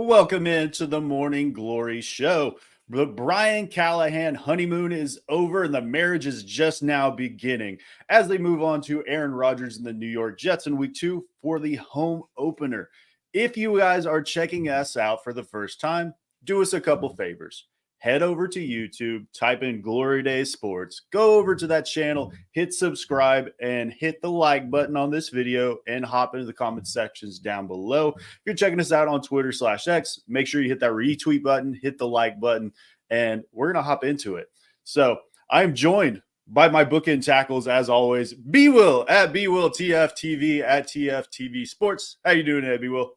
Welcome into the Morning Glory Show. The Brian Callahan honeymoon is over and the marriage is just now beginning as they move on to Aaron Rodgers and the New York Jets in week 2 for the home opener. If you guys are checking us out for the first time, do us a couple favors. Head over to YouTube, type in Glory Days Sports, go over to that channel, hit subscribe, and hit the like button on this video and hop into the comment sections down below. If you're checking us out on Twitter/X, make sure you hit that retweet button, hit the like button, and we're going to hop into it. So I'm joined by my bookend tackles, as always, B-Will at B-Will-TF-TV at TF-TV Sports. How you doing today, B-Will?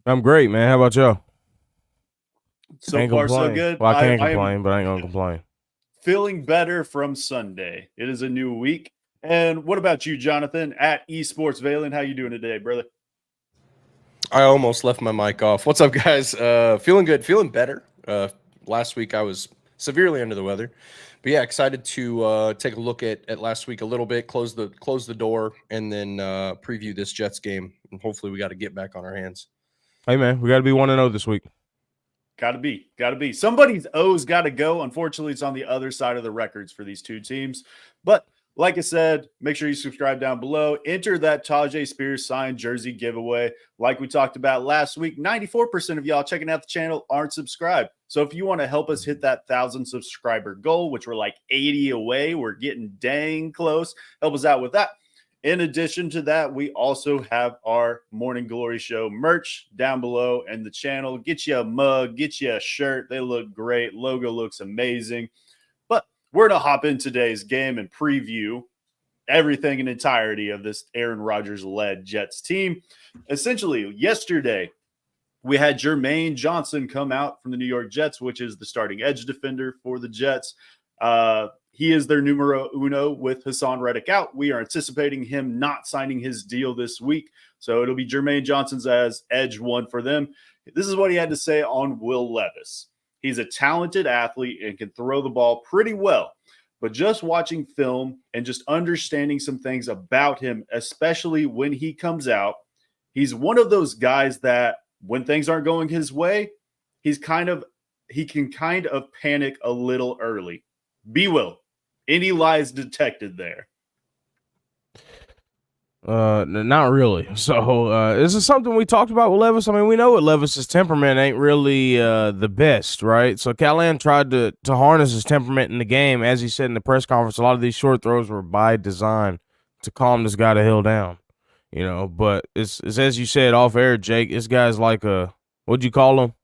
I'm great, man. How about y'all? So far, so good. Well, I can't complain, but I ain't going to complain. Feeling better from Sunday. It is a new week. And what about you, Jonathan, at Esports Valen? How you doing today, brother? I almost left my mic off. What's up, guys? Feeling good. Feeling better. Last week I was severely under the weather. But, yeah, excited to take a look at last week a little bit, close the door, and then preview this Jets game. And hopefully we got to get back on our hands. Hey, man, we got to be 1-0 this week. Got to be. Somebody's O's got to go. Unfortunately, it's on the other side of the records for these two teams. But like I said, make sure you subscribe down below. Enter that Tajay Spears signed jersey giveaway. Like we talked about last week, 94% of y'all checking out the channel aren't subscribed. So if you want to help us hit that 1,000 subscriber goal, which we're like 80 away, we're getting dang close. Help us out with that. In addition to that, we also have our Morning Glory Show merch down below and the channel. Get you a mug, get you a shirt. They look great. Logo looks amazing. But we're going to hop in today's game and preview everything in entirety of this Aaron Rodgers-led Jets team. Essentially, yesterday, we had Jermaine Johnson come out from the New York Jets, which is the starting edge defender for the Jets. He is their numero uno with Hassan Reddick out. We are anticipating him not signing his deal this week. So it'll be Jermaine Johnson's as edge one for them. This is what he had to say on Will Levis. He's a talented athlete and can throw the ball pretty well. But just watching film and just understanding some things about him, especially when he comes out, he's one of those guys that when things aren't going his way, he can kind of panic a little early. B-Will. Any lies detected there? Not really. So this is something we talked about with Levis. I mean, we know what Levis's temperament ain't really the best, right? So Callahan tried to harness his temperament in the game. As he said in the press conference, a lot of these short throws were by design to calm this guy the hell down, you know. But it's as you said off air, Jake, this guy's like what'd you call him?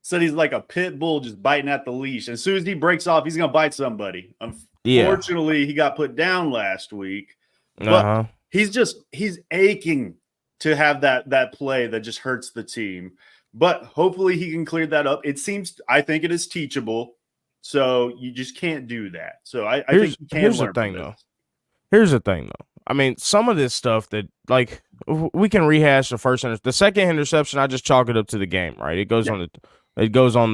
Said he's like a pit bull just biting at the leash. As soon as he breaks off, he's going to bite somebody. Unfortunately, he got put down last week. But he's aching to have that play that just hurts the team. But hopefully he can clear that up. I think it is teachable. So you just can't do that. So I think you can here's learn the thing, though. Here's the thing, though. I mean, some of this stuff that, like, we can rehash the second interception. I just chalk it up to the game, right? It goes on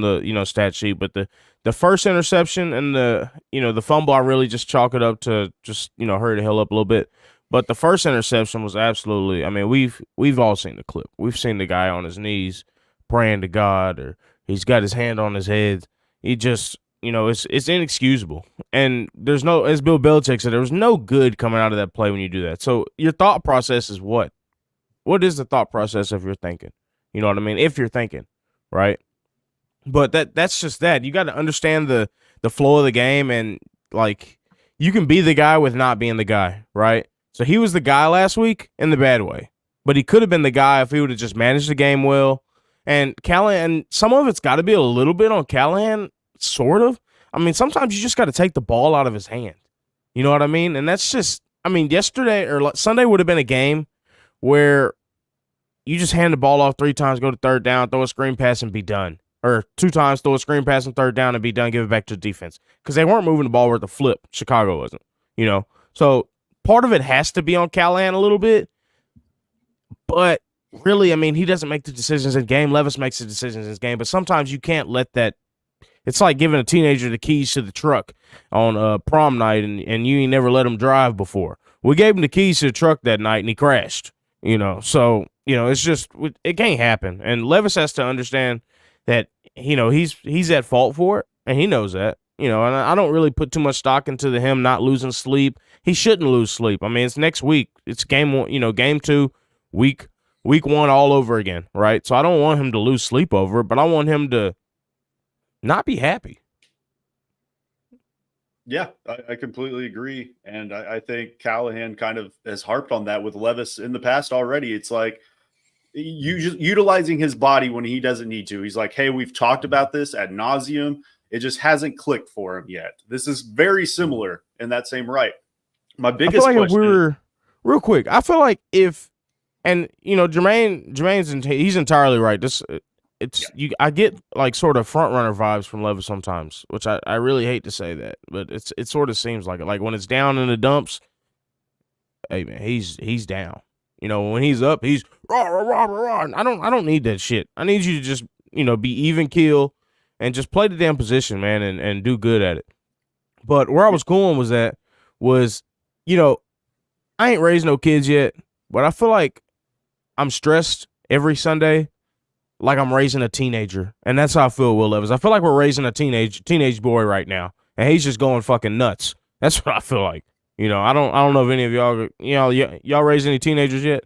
the stat sheet, but the first interception and the fumble, I really just chalk it up to just hurry the hell up a little bit. But the first interception was absolutely. I mean, we've all seen the clip. We've seen the guy on his knees praying to God, or he's got his hand on his head. He just it's inexcusable. And there's no, as Bill Belichick said, there was no good coming out of that play when you do that. So your thought process is what? What is the thought process if you're thinking? You know what I mean? If you're thinking, right? But that's just that. You got to understand the flow of the game, and like you can be the guy with not being the guy, right? So he was the guy last week in the bad way, but he could have been the guy if he would have just managed the game well. And Callahan, some of it's got to be a little bit on Callahan, sort of. I mean, sometimes you just got to take the ball out of his hand. You know what I mean? And that's just, I mean, yesterday or Sunday would have been a game where you just hand the ball off 3 times, go to third down, throw a screen pass, and be done. Or 2 times, throw a screen pass and third down and be done, give it back to the defense. Because they weren't moving the ball worth a flip. Chicago wasn't, you know? So part of it has to be on Callahan a little bit. But really, I mean, he doesn't make the decisions in game. Levis makes the decisions in his game. But sometimes you can't let that. It's like giving a teenager the keys to the truck on prom night, and you ain't never let him drive before. We gave him the keys to the truck that night, and he crashed, you know? So, you know, it's just, it can't happen. And Levis has to understand that, you know, he's at fault for it, and he knows that, you know, and I don't really put too much stock into him not losing sleep. He shouldn't lose sleep. I mean, it's next week. It's game 1, you know, game 2, week 1 all over again, right? So I don't want him to lose sleep over it, but I want him to not be happy. Yeah, I completely agree. And I think Callahan kind of has harped on that with Levis in the past already. It's like you just utilizing his body when he doesn't need to. He's like, hey, we've talked about this ad nauseum. It just hasn't clicked for him yet. This is very similar in that same right. My biggest I feel like question, if we were real quick, I feel like if, and you know, Jermaine's he's entirely right. I get like sort of front runner vibes from Levis sometimes, which I really hate to say that, but it sort of seems like it. Like when it's down in the dumps, hey man, he's down. You know, when he's up, he's rah rah rah rah. I don't need that shit. I need you to just, you know, be even keel and just play the damn position, man, and do good at it. But where I was going was, you know, I ain't raised no kids yet, but I feel like I'm stressed every Sunday like I'm raising a teenager. And that's how I feel, Will Levis. I feel like we're raising a teenage boy right now, and he's just going fucking nuts. That's what I feel like. You know, I don't know if any of y'all raised any teenagers yet?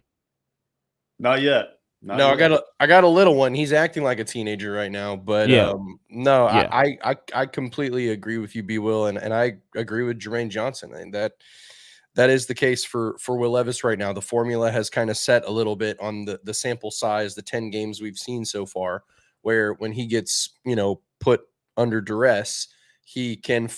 not yet. Not No, yet. I got a little one. He's acting like a teenager right now, but Yeah. no, Yeah. I completely agree with you, B. Will, and I agree with Jermaine Johnson. And that is the case for Will Levis right now. The formula has kind of set a little bit on the sample size, the 10 games we've seen so far, where when he gets, you know, put under duress, he can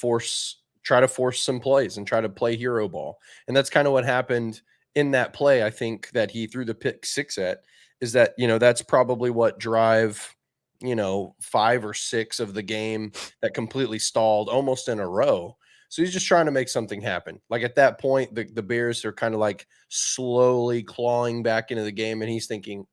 try to force some plays and try to play hero ball. And that's kind of what happened in that play. I think that he threw the pick 6 at, is that, you know, that's probably what drive, you know, 5 or 6 of the game that completely stalled almost in a row. So he's just trying to make something happen. Like at that point, the Bears are kind of like slowly clawing back into the game, and he's thinking,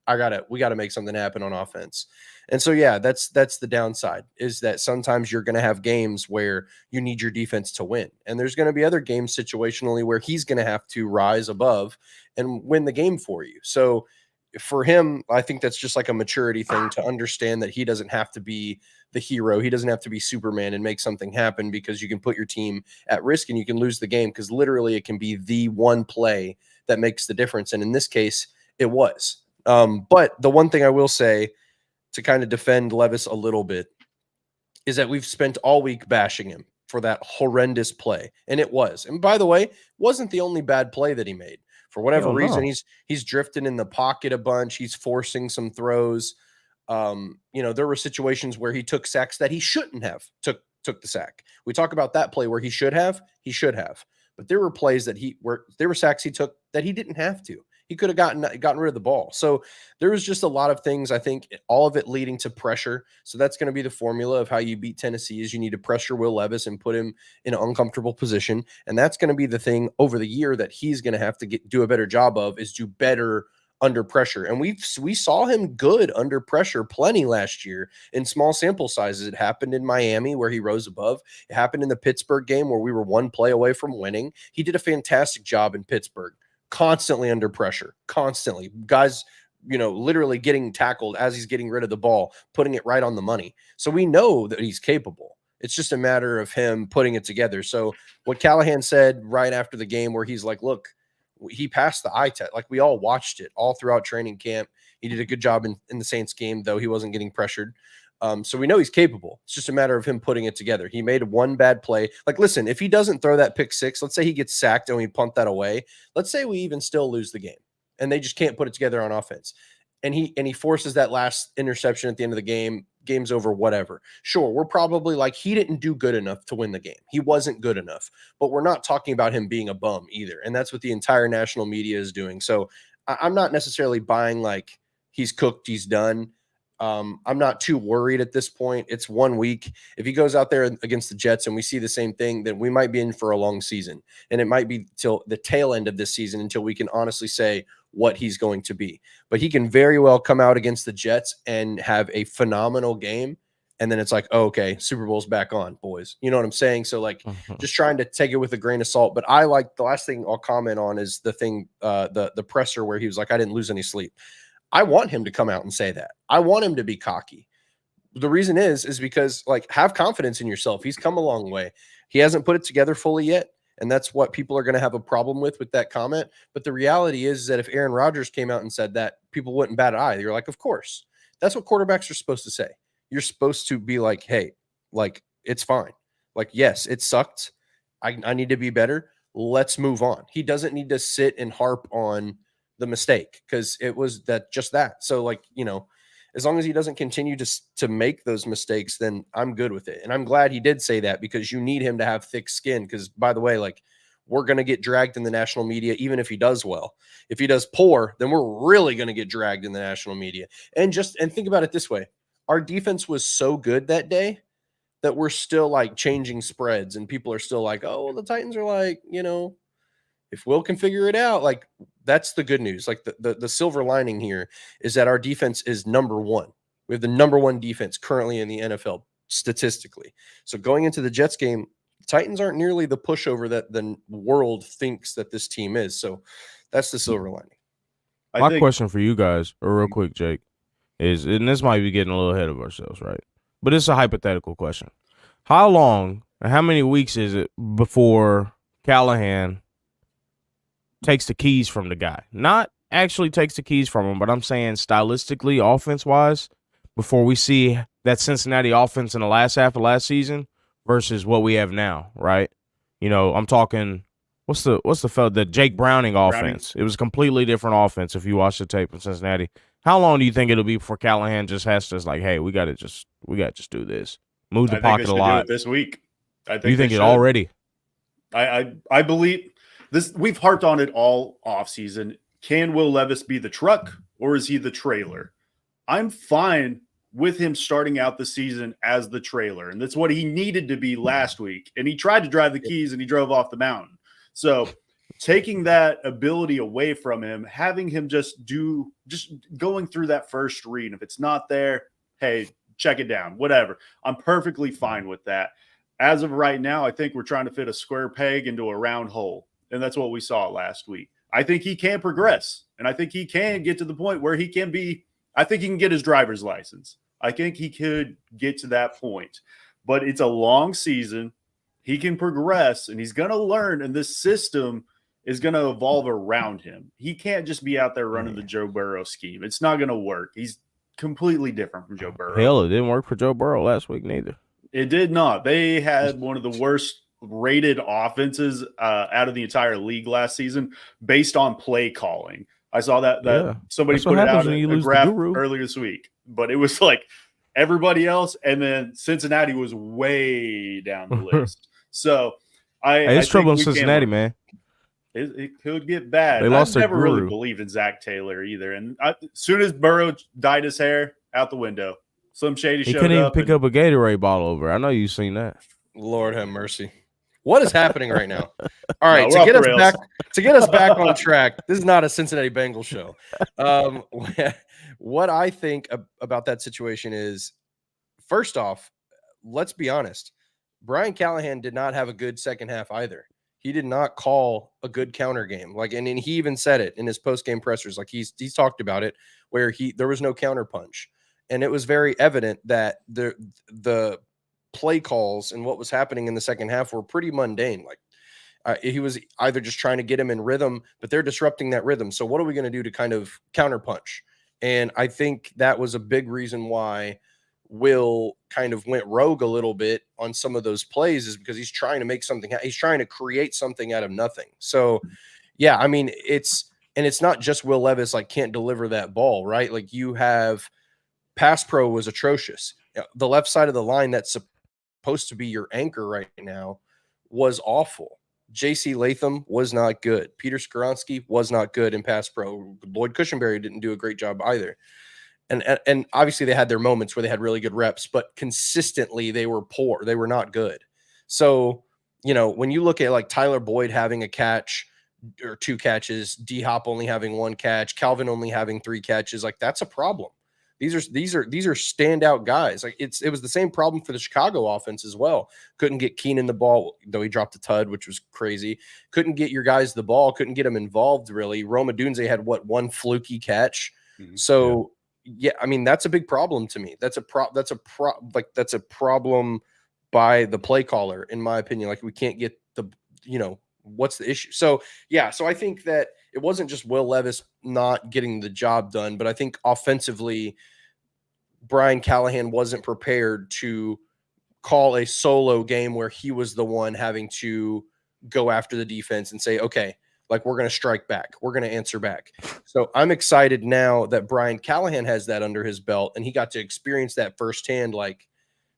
we gotta make something happen on offense. And so yeah, that's the downside, is that sometimes you're gonna have games where you need your defense to win. And there's gonna be other games situationally where he's gonna have to rise above and win the game for you. So for him, I think that's just like a maturity thing to understand that he doesn't have to be the hero. He doesn't have to be Superman and make something happen, because you can put your team at risk and you can lose the game, because literally it can be the one play that makes the difference. And in this case, it was. But the one thing I will say to kind of defend Levis a little bit is that we've spent all week bashing him for that horrendous play. And it was. And by the way, wasn't the only bad play that he made. For whatever reason, he's drifting in the pocket a bunch. He's forcing some throws. You know, there were situations where he took sacks that he shouldn't have took the sack. We talk about that play where he should have, but there were plays that there were sacks he took that he didn't have to. He could have gotten rid of the ball. So there was just a lot of things, I think, all of it leading to pressure. So that's going to be the formula of how you beat Tennessee, is you need to pressure Will Levis and put him in an uncomfortable position. And that's going to be the thing over the year that he's going to have to do a better job of, is do better under pressure. And we saw him good under pressure plenty last year in small sample sizes. It happened in Miami where he rose above. It happened in the Pittsburgh game where we were one play away from winning. He did a fantastic job in Pittsburgh, constantly under pressure, constantly. Guys, you know, literally getting tackled as he's getting rid of the ball, putting it right on the money. So we know that he's capable. It's just a matter of him putting it together. So what Callahan said right after the game, where he's like, look, he passed the eye test. Like, we all watched it all throughout training camp. He did a good job in the Saints game, though he wasn't getting pressured. So we know he's capable. It's just a matter of him putting it together. He made one bad play. Like, listen, if he doesn't throw that pick six, let's say he gets sacked and we punt that away. Let's say we even still lose the game and they just can't put it together on offense. And he forces that last interception at the end of the game. Game's over, whatever. Sure, we're probably like, he didn't do good enough to win the game. He wasn't good enough. But we're not talking about him being a bum either. And that's what the entire national media is doing. So I'm not necessarily buying like he's cooked, he's done. I'm not too worried at this point. It's 1 week. If he goes out there against the Jets and we see the same thing, then we might be in for a long season. And it might be till the tail end of this season until we can honestly say what he's going to be. But he can very well come out against the Jets and have a phenomenal game. And then it's like, oh, okay, Super Bowl's back on, boys. You know what I'm saying? So like just trying to take it with a grain of salt. But I like the last thing I'll comment on is the thing, the presser where he was like, I didn't lose any sleep. I want him to come out and say that. I want him to be cocky. The reason is because like have confidence in yourself. He's come a long way. He hasn't put it together fully yet. And that's what people are going to have a problem with that comment. But the reality is that if Aaron Rodgers came out and said that, people wouldn't bat an eye. You're like, of course. That's what quarterbacks are supposed to say. You're supposed to be like, hey, like, it's fine. Like, yes, it sucked. I need to be better. Let's move on. He doesn't need to sit and harp on the mistake because it was just that. So, like, you know, as long as he doesn't continue to make those mistakes, then I'm good with it. And I'm glad he did say that because you need him to have thick skin. Because, by the way, like, we're going to get dragged in the national media, even if he does well. If he does poor, then we're really going to get dragged in the national media. And think about it this way. Our defense was so good that day that we're still like changing spreads and people are still like, oh, well, the Titans are like, you know, if Will can figure it out, like that's the good news. Like the silver lining here is that our defense is number one. We have the number one defense currently in the NFL statistically. So going into the Jets game, Titans aren't nearly the pushover that the world thinks that this team is. So that's the silver lining. My question for you guys, real quick, Jake, is, and this might be getting a little ahead of ourselves, right? But it's a hypothetical question. How long and how many weeks is it before Callahan takes the keys from the guy? Not actually takes the keys from him, but I'm saying stylistically, offense-wise, before we see that Cincinnati offense in the last half of last season versus what we have now, right? You know, I'm talking, what's the Jake Browning offense? It was a completely different offense if you watch the tape in Cincinnati. How long do you think it'll be before Callahan just has to like, hey, we got to just do this, move the pocket a lot? Do it this week. I think you think it already? I believe this. We've harped on it all offseason. Can Will Levis be the truck or is he the trailer? I'm fine with him starting out the season as the trailer, and that's what he needed to be last week. And he tried to drive the keys and he drove off the mountain. So taking that ability away from him, having him just going through that first read. If it's not there, hey, check it down, whatever. I'm perfectly fine with that. As of right now, I think we're trying to fit a square peg into a round hole. And that's what we saw last week. I think he can progress. And I think he can get to the point where he can be, I think he can get his driver's license. I think he could get to that point. But it's a long season. He can progress and he's going to learn. And this system is going to evolve around him. He can't just be out there running the Joe Burrow scheme. It's not going to work. He's completely different from Joe Burrow. Hell, it didn't work for Joe Burrow last week neither. It did not. They had one of the worst rated offenses out of the entire league last season based on play calling. I saw that somebody put it out in a graph earlier this week, but it was like everybody else, and then Cincinnati was way down the list. So it's trouble in Cincinnati, man. It could get bad. They lost I've never their guru. really believed in Zach Taylor either. And as soon as Burrow dyed his hair, out the window. Slim Shady showed up. He couldn't even pick up a Gatorade bottle over. I know you've seen that. Lord have mercy. What is happening right now? All right, to get us back on track, this is not a Cincinnati Bengals show. What I think about that situation is, first off, let's be honest. Brian Callahan did not have a good second half either. He did not call a good counter game. Like, and he even said it in his post-game pressers. Like he's talked about it where there was no counter punch. And it was very evident that the play calls and what was happening in the second half were pretty mundane. Like he was either just trying to get him in rhythm, but they're disrupting that rhythm. So what are we going to do to kind of counter punch? And I think that was a big reason why Will kind of went rogue a little bit on some of those plays, is because he's trying to make something. He's trying to create something out of nothing. So, yeah, I mean, it's not just Will Levis like can't deliver that ball, right? Like you have pass pro was atrocious. The left side of the line that's supposed to be your anchor right now was awful. J.C. Latham was not good. Peter Skoronski was not good in pass pro. Lloyd Cushenberry didn't do a great job either. And obviously they had their moments where they had really good reps, but consistently they were poor. They were not good. So, when you look at like Tyler Boyd having a catch or 2 catches, D-Hop only having 1 catch, Calvin only having 3 catches, like that's a problem. These are standout guys. Like it was the same problem for the Chicago offense as well. Couldn't get Keenan the ball, though he dropped a tud, which was crazy. Couldn't get your guys the ball. Couldn't get them involved really. Roma Dunze had 1 fluky catch. So yeah, I mean that's a big problem to me. That's a problem by the play caller, in my opinion. Like we can't get what's the issue? So yeah, so I think that it wasn't just Will Levis not getting the job done, but I think offensively, Brian Callahan wasn't prepared to call a solo game where he was the one having to go after the defense and say, okay, like we're going to strike back. We're going to answer back. So I'm excited now that Brian Callahan has that under his belt and he got to experience that firsthand, like,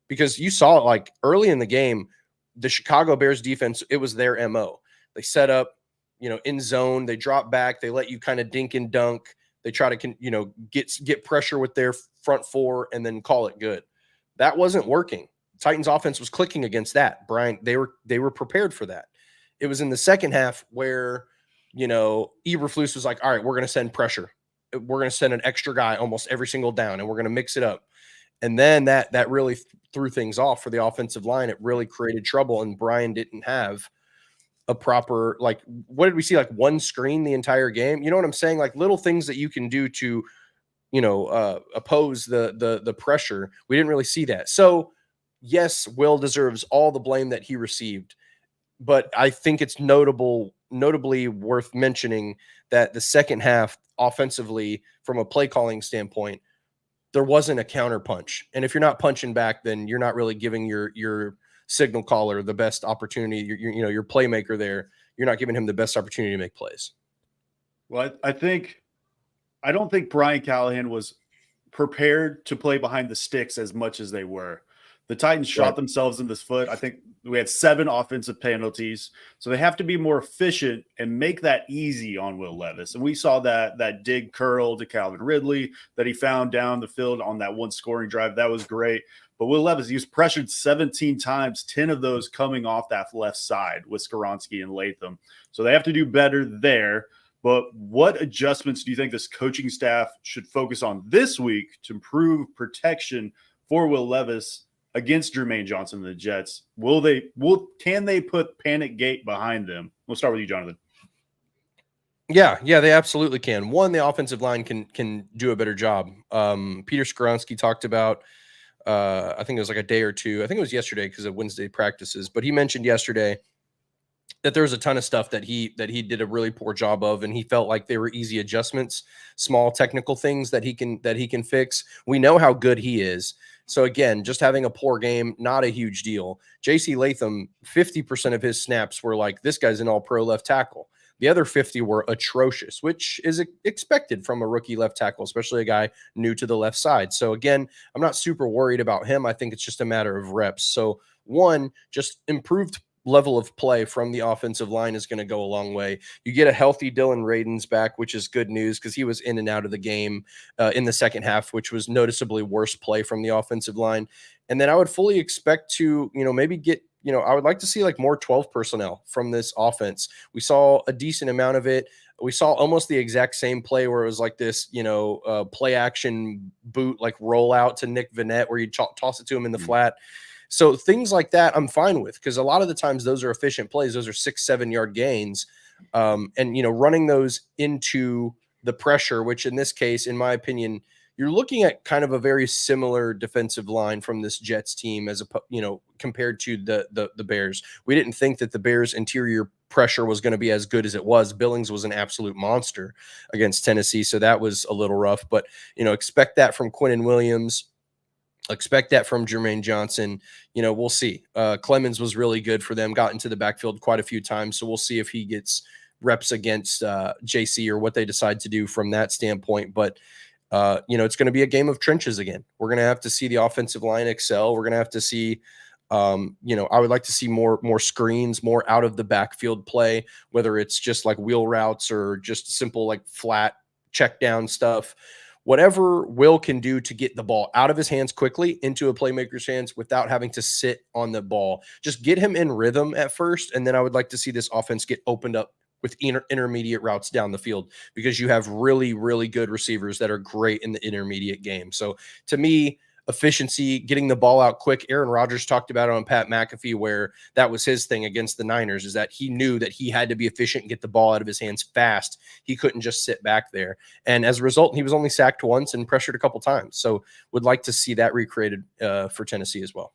because you saw it like early in the game, the Chicago Bears defense, it was their MO. They set up, in zone, they drop back, they let you kind of dink and dunk. They try to, get pressure with their front 4 and then call it good. That wasn't working. Titans offense was clicking against that. Brian, they were prepared for that. It was in the second half where, Eberflus was like, all right, we're going to send pressure. We're going to send an extra guy almost every single down, and we're going to mix it up. And then that really threw things off for the offensive line. It really created trouble, and Brian didn't have a proper, like, what did we see? Like 1 screen the entire game? You know what I'm saying? Like little things that you can do to, oppose the pressure. We didn't really see that. So yes, Will deserves all the blame that he received, but I think it's notably worth mentioning that the second half offensively, from a play calling standpoint, there wasn't a counter punch. And if you're not punching back, then you're not really giving your signal caller the best opportunity. Your playmaker there, you're not giving him the best opportunity to make plays. Well, I don't think Brian Callahan was prepared to play behind the sticks as much as they were. The Titans shot themselves in the foot. I think we had 7 offensive penalties. So they have to be more efficient and make that easy on Will Levis. And we saw that dig curl to Calvin Ridley that he found down the field on that 1 scoring drive. That was great. But Will Levis, he was pressured 17 times, 10 of those coming off that left side with Skoronski and Latham. So they have to do better there. But what adjustments do you think this coaching staff should focus on this week to improve protection for Will Levis against Jermaine Johnson and the Jets? Can they put Panic Gate behind them? We'll start with you, Jonathan. Yeah, they absolutely can. One, the offensive line can do a better job. Peter Skoronski talked about, I think it was like a day or two. I think it was yesterday because of Wednesday practices, but he mentioned yesterday that there was a ton of stuff that he did a really poor job of, and he felt like they were easy adjustments, small technical things that he can fix. We know how good he is. So again, just having a poor game, not a huge deal. J.C. Latham, 50% of his snaps were like, this guy's an all-pro left tackle. The other 50 were atrocious, which is expected from a rookie left tackle, especially a guy new to the left side. So again, I'm not super worried about him. I think it's just a matter of reps. So one, just improved level of play from the offensive line is going to go a long way. You get a healthy Dylan Radins back, which is good news because he was in and out of the game in the second half, which was noticeably worse play from the offensive line. And then I would fully expect to, maybe get, I would like to see like more 12 personnel from this offense. We saw a decent amount of it. We saw almost the exact same play where it was like this, play action boot, like rollout to Nick Vannett where you toss it to him in the flat. So things like that I'm fine with because a lot of the times those are efficient plays. Those are 6-7 yard gains. And, running those into the pressure, which in this case, in my opinion, you're looking at kind of a very similar defensive line from this Jets team as compared to the Bears. We didn't think that the Bears interior pressure was going to be as good as it was. Billings was an absolute monster against Tennessee, so that was a little rough. But, expect that from Quinnen Williams. Expect that from Jermaine Johnson. We'll see. Clemens was really good for them, got into the backfield quite a few times, so we'll see if he gets reps against JC or what they decide to do from that standpoint. But, it's going to be a game of trenches again. We're going to have to see the offensive line excel. We're going to have to see I would like to see more screens, more out of the backfield play, whether it's just like wheel routes or just simple like flat check down stuff. Whatever Will can do to get the ball out of his hands quickly into a playmaker's hands without having to sit on the ball. Just get him in rhythm at first, and then I would like to see this offense get opened up with intermediate routes down the field, because you have really, really good receivers that are great in the intermediate game. So to me, efficiency, getting the ball out quick. Aaron Rodgers talked about it on Pat McAfee, where that was his thing against the Niners, is that he knew that he had to be efficient and get the ball out of his hands fast. He couldn't just sit back there. And as a result, he was only sacked once and pressured a couple times. So would like to see that recreated for Tennessee as well.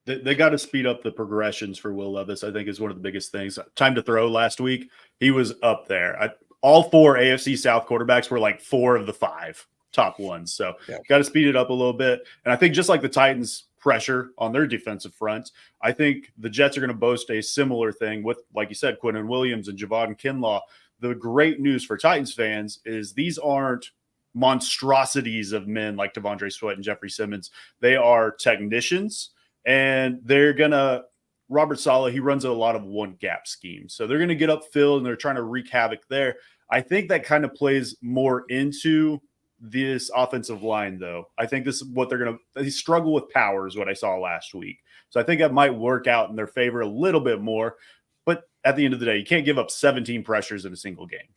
They got to speed up the progressions for Will Levis, I think, is one of the biggest things. Time to throw last week, he was up there. All 4 AFC South quarterbacks were like 4 of the 5 top ones. So got to speed it up a little bit. And I think just like the Titans pressure on their defensive front, I think the Jets are going to boast a similar thing with, like you said, Quinnen Williams and Javon Kinlaw. The great news for Titans fans is these aren't monstrosities of men like Devondre Sweat and Jeffrey Simmons. They are technicians, and they're going to – Robert Saleh, he runs a lot of one-gap schemes. So they're going to get upfield, and they're trying to wreak havoc there. I think that kind of plays more into – this offensive line, though. I think this is what they struggle with power is what I saw last week. So I think that might work out in their favor a little bit more. But at the end of the day, you can't give up 17 pressures in a single game.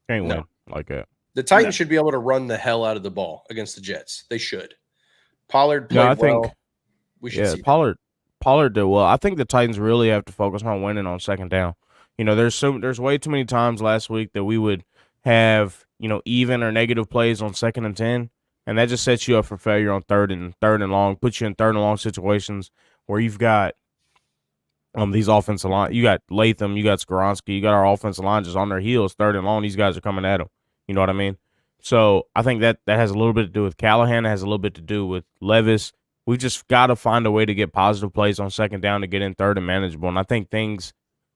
Can't win like that. The Titans should be able to run the hell out of the ball against the Jets. They should. Pollard played well. We should see Pollard did well. I think the Titans really have to focus on winning on second down. There's way too many times last week that we would have even or negative plays on 2nd and 10, and that just sets you up for failure on third and long, puts you in 3rd and long situations where you've got these offensive line. You got Latham, you got Skoronski, you got our offensive line just on their heels, 3rd and long. These guys are coming at them. You know what I mean? So I think that has a little bit to do with Callahan. It has a little bit to do with Levis. We've just got to find a way to get positive plays on 2nd down to get in 3rd and manageable, and I think things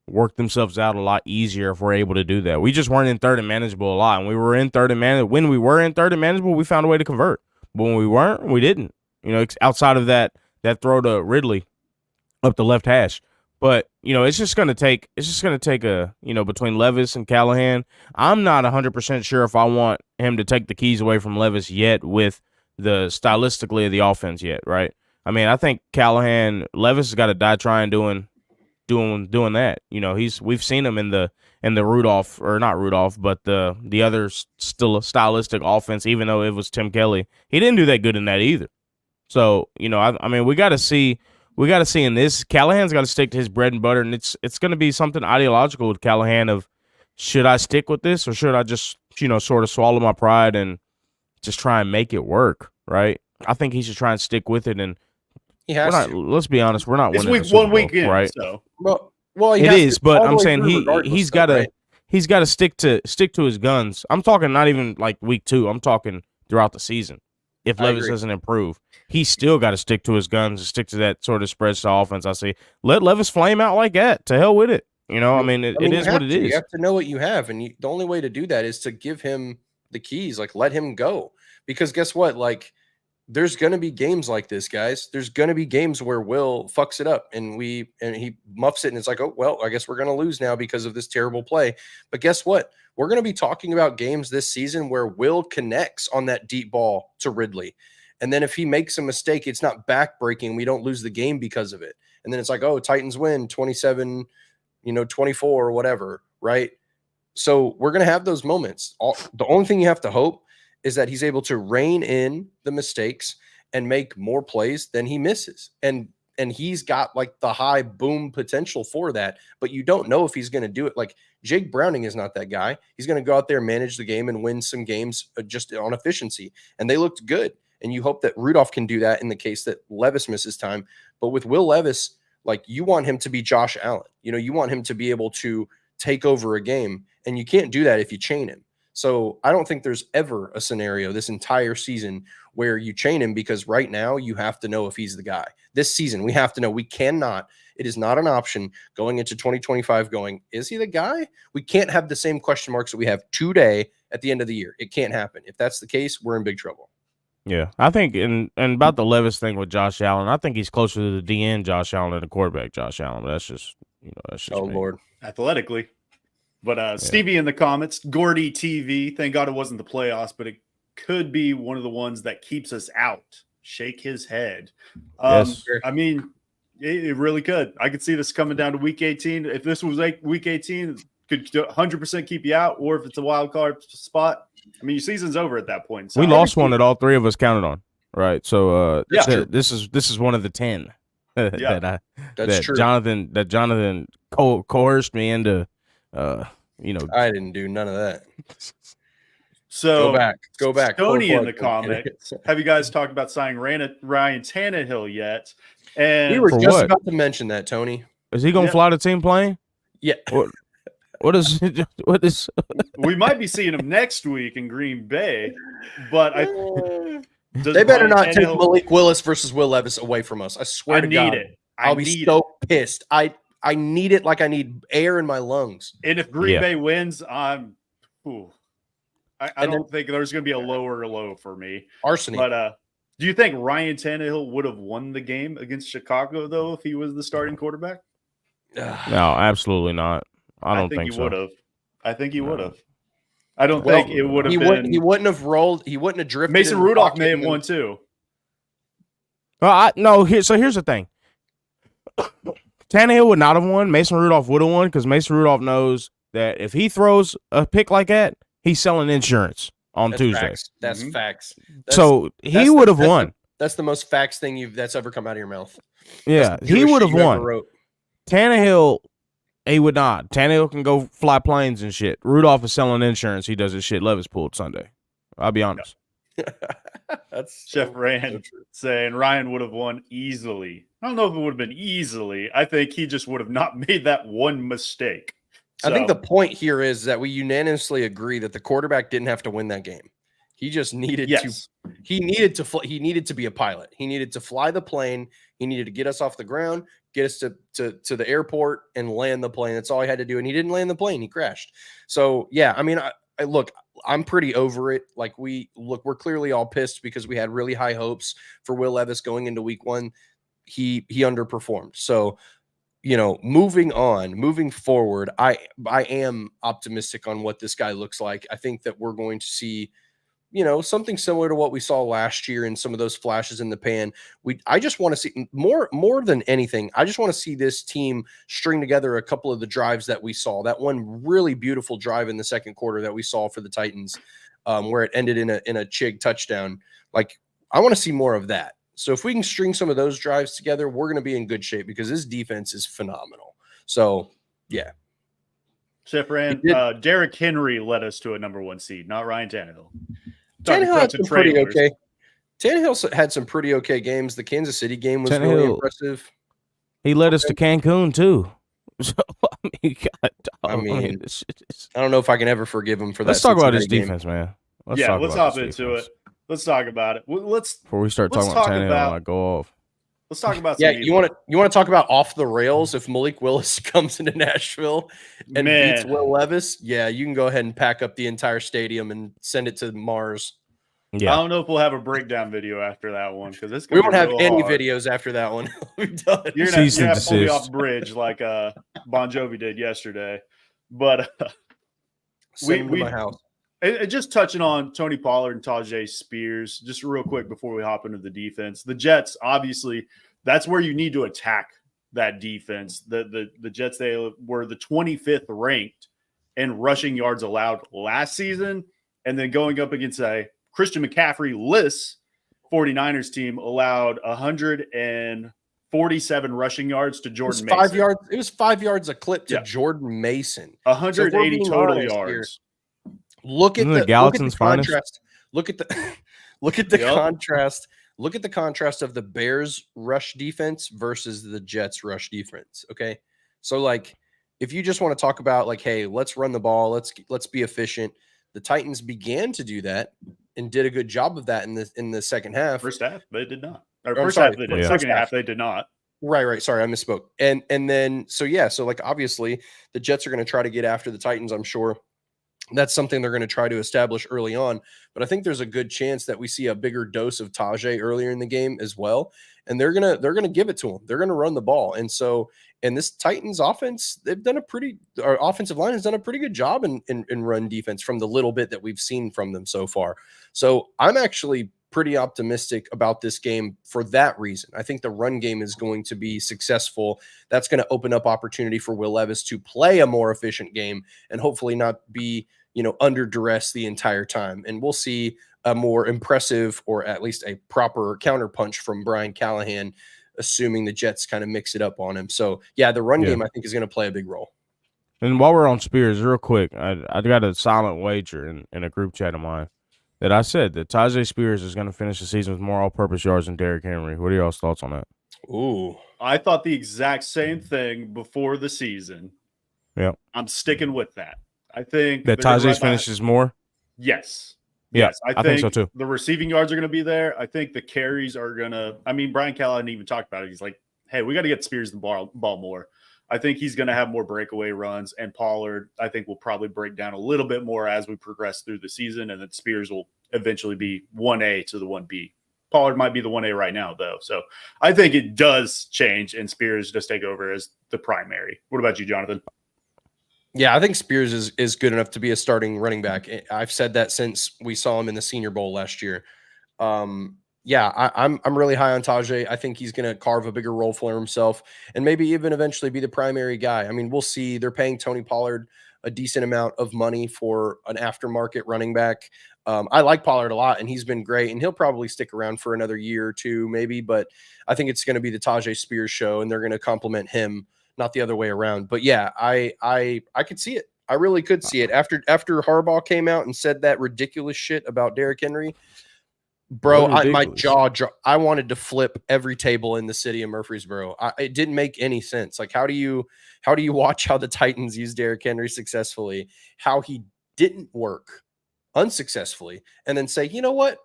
work themselves out a lot easier if we're able to do that. We just weren't in 3rd and manageable a lot. And we were in 3rd and manageable. When we were in 3rd and manageable, we found a way to convert. But when we weren't, we didn't. Outside of that throw to Ridley up the left hash. But, it's just going to take a, between Levis and Callahan. I'm not 100% sure if I want him to take the keys away from Levis yet with the stylistically of the offense yet, right? I mean, I think Levis has got to die trying doing that. We've seen him in the Rudolph, or not Rudolph, but the other still stylistic offense, even though it was Tim Kelly. He didn't do that good in that either. So, I mean, we got to see in this, Callahan's got to stick to his bread and butter, and it's going to be something ideological with Callahan of, should I stick with this, or should I just, sort of swallow my pride and just try and make it work, right? I think he should try and stick with it, and he has to. Let's be honest, we're not winning. It's week 1 weekend, right? So. Well, it is, but I'm saying he's got to right? He's got to stick to his guns. I'm talking not even like week 2. I'm talking throughout the season. If Levis doesn't improve, he's still got to stick to his guns and stick to that sort of spread style offense. I say, let Levis flame out like that. To hell with it. I mean, it is what it is. You have to know what you have, and the only way to do that is to give him the keys. Like, let him go, because guess what? Like, there's going to be games like this, guys. There's going to be games where Will fucks it up and he muffs it, and it's like, oh, well, I guess we're going to lose now because of this terrible play. But guess what? We're going to be talking about games this season where Will connects on that deep ball to Ridley. And then if he makes a mistake, it's not backbreaking. We don't lose the game because of it. And then it's like, oh, Titans win 27, 24 or whatever, right? So we're going to have those moments. The only thing you have to hope is that he's able to rein in the mistakes and make more plays than he misses. And he's got like the high boom potential for that, but you don't know if he's going to do it. Like, Jake Browning is not that guy. He's going to go out there, manage the game, and win some games just on efficiency. And they looked good. And you hope that Rudolph can do that in the case that Levis misses time. But with Will Levis, Like, you want him to be Josh Allen. You want him to be able to take over a game, and you can't do that if you chain him. So I don't think there's ever a scenario this entire season where you chain him, because right now you have to know if he's the guy. This season, we have to know. We cannot. It is not an option going into 2025 going, is he the guy? We can't have the same question marks that we have today at the end of the year. It can't happen. If that's the case, we're in big trouble. Yeah, I think, and about the Levis thing with Josh Allen, I think he's closer to the DN Josh Allen than the quarterback Josh Allen. But that's just, that's just me. Lord, athletically. But Stevie in the comments, Gordy TV. Thank God it wasn't the playoffs, but it could be one of the ones that keeps us out. Shake his head. Yes. I mean, it really could. I could see this coming down to week 18. If this was like week 18, could 100% keep you out, or if it's a wild card spot, I mean, your season's over at that point. So we lost one that all three of us counted on, right? So this is one of the 10 that true. Jonathan coerced me into. I didn't do none of that. So go back. Tony in the comments. Have you guys talked about signing Ryan Tannehill yet? And we were just what? about to mention that, Tony. Is he gonna fly the team plane? Yeah. What is? We might be seeing him next week in Green Bay, but they better not take Malik Willis versus Will Levis away from us. I swear to God, I'll be so pissed. I need it like I need air in my lungs. And if Green Bay wins, I don't think there's going to be a lower low for me. Arsony. But do you think Ryan Tannehill would have won the game against Chicago, though, if he was the starting quarterback? No, absolutely not. I don't think he so. would have. I think he would have. I don't think it would have been. He wouldn't have rolled. He wouldn't have drifted. Mason Rudolph may have won too. Well, here's the thing. Tannehill would not have won. Mason Rudolph would have won, because Mason Rudolph knows that if he throws a pick like that, he's selling insurance on Tuesday. Facts. That's facts. So he would have won. That's the most facts thing that's ever come out of your mouth. Yeah, he would have won. Tannehill, he would not. Tannehill can go fly planes and shit. Rudolph is selling insurance. He does his shit Levis pulled Sunday. I'll be honest. That's Chef Rand saying Ryan would have won easily. I don't know if it would have been easily. I think he just would have not made that one mistake. So, I think the point here is that we unanimously agree that the quarterback didn't have to win that game. He just needed to. He needed to be a pilot. He needed to fly the plane. He needed to get us off the ground, get us to the airport, and land the plane. That's all he had to do. And he didn't land the plane. He crashed. So yeah, I mean, I look. I'm pretty over it. Like we're clearly all pissed because we had really high hopes for Will Levis going into week 1. He underperformed. So, moving forward, I am optimistic on what this guy looks like. I think that we're going to see, something similar to what we saw last year in some of those flashes in the pan. I just want to see more than anything. I just want to see this team string together a couple of the drives that we saw. That one really beautiful drive in the second quarter that we saw for the Titans, where it ended in a Chig touchdown. Like, I want to see more of that. So if we can string some of those drives together, we're going to be in good shape because this defense is phenomenal. So, yeah. Chef Rand, Derrick Henry led us to a number 1 seed, not Ryan Tannehill. Tannehill had some pretty okay. Tannehill had some pretty okay games. The Kansas City game was really impressive. He led us to Cancun too. So I mean, I don't know if I can ever forgive him for that. Let's talk about his defense, man. Let's hop into it. Let's talk about it. Before we start talking about Tannehill, I go off. Let's talk about you want to talk about off the rails if Malik Willis comes into Nashville and beats Will Levis? Yeah, you can go ahead and pack up the entire stadium and send it to Mars. Yeah. I don't know if we'll have a breakdown video after that one because we won't have any videos after that one. We're done. You're gonna have to pull me off bridge like Bon Jovi did yesterday. But my house. And just touching on Tony Pollard and Tajay Spears, just real quick before we hop into the defense. The Jets, obviously, that's where you need to attack that defense. The Jets, they were the 25th ranked in rushing yards allowed last season. And then going up against a Christian McCaffrey-less 49ers team allowed 147 rushing yards to Jordan Mason. It was 5 yards a clip to Jordan Mason. 180 total yards. Here. Look at the Gallason's finest. Look at the contrast. look at the contrast of the Bears rush defense versus the Jets rush defense. Okay. So like, if you just want to talk about like, hey, let's run the ball, let's be efficient. The Titans began to do that and did a good job of that in the second half. First half, they did not. Or Oh, first sorry, half they did. yeah. Second half they did not. Right. Sorry, I misspoke. And then so like obviously the Jets are going to try to get after the Titans, I'm sure. That's something they're going to try to establish early on. But I think there's a good chance that we see a bigger dose of Tajay earlier in the game as well. And they're gonna give it to him. They're gonna run the ball. And so, and this Titans offense, our offensive line has done a pretty good job in run defense from the little bit that we've seen from them so far. So I'm actually pretty optimistic about this game for that reason. I think the run game is going to be successful. That's going to open up opportunity for Will Levis to play a more efficient game and hopefully not be, under duress the entire time. And we'll see a more impressive, or at least a proper counterpunch from Brian Callahan, assuming the Jets kind of mix it up on him. So yeah, the run game I think is going to play a big role. And while we're on Spears, real quick, I got a silent wager in a group chat of mine that I said that Tajay Spears is going to finish the season with more all-purpose yards than Derrick Henry. What are y'all's thoughts on that? Ooh, I thought the exact same thing before the season. Yeah, I'm sticking with that. I think that Tajay finishes more. Yes. Yeah, Yes, I think so too. The receiving yards are going to be there. I think the carries are going to. I mean, Brian Callahan even talked about it. He's like, "Hey, we got to get Spears the ball more." I think he's going to have more breakaway runs, and Pollard, I think, will probably break down a little bit more as we progress through the season, and then Spears will eventually be 1A to the 1B. Pollard might be the 1A right now, though. So I think it does change, and Spears just take over as the primary. What about you, Jonathan? Yeah, I think Spears is good enough to be a starting running back. I've said that since we saw him in the Senior Bowl last year. I'm really high on Tajay. I think he's going to carve a bigger role for himself and maybe even eventually be the primary guy. I mean, we'll see. They're paying Tony Pollard a decent amount of money for an aftermarket running back. I like Pollard a lot, and he's been great, and he'll probably stick around for another year or two maybe, but I think it's going to be the Tajay Spears show, and they're going to compliment him, not the other way around. But yeah, I could see it. I really could see it. After Harbaugh came out and said that ridiculous shit about Derrick Henry, bro, my jaw I wanted to flip every table in the city of Murfreesboro. It didn't make any sense. Like, how do you watch how the Titans use Derrick Henry successfully, how he didn't work unsuccessfully, and then say, you know what?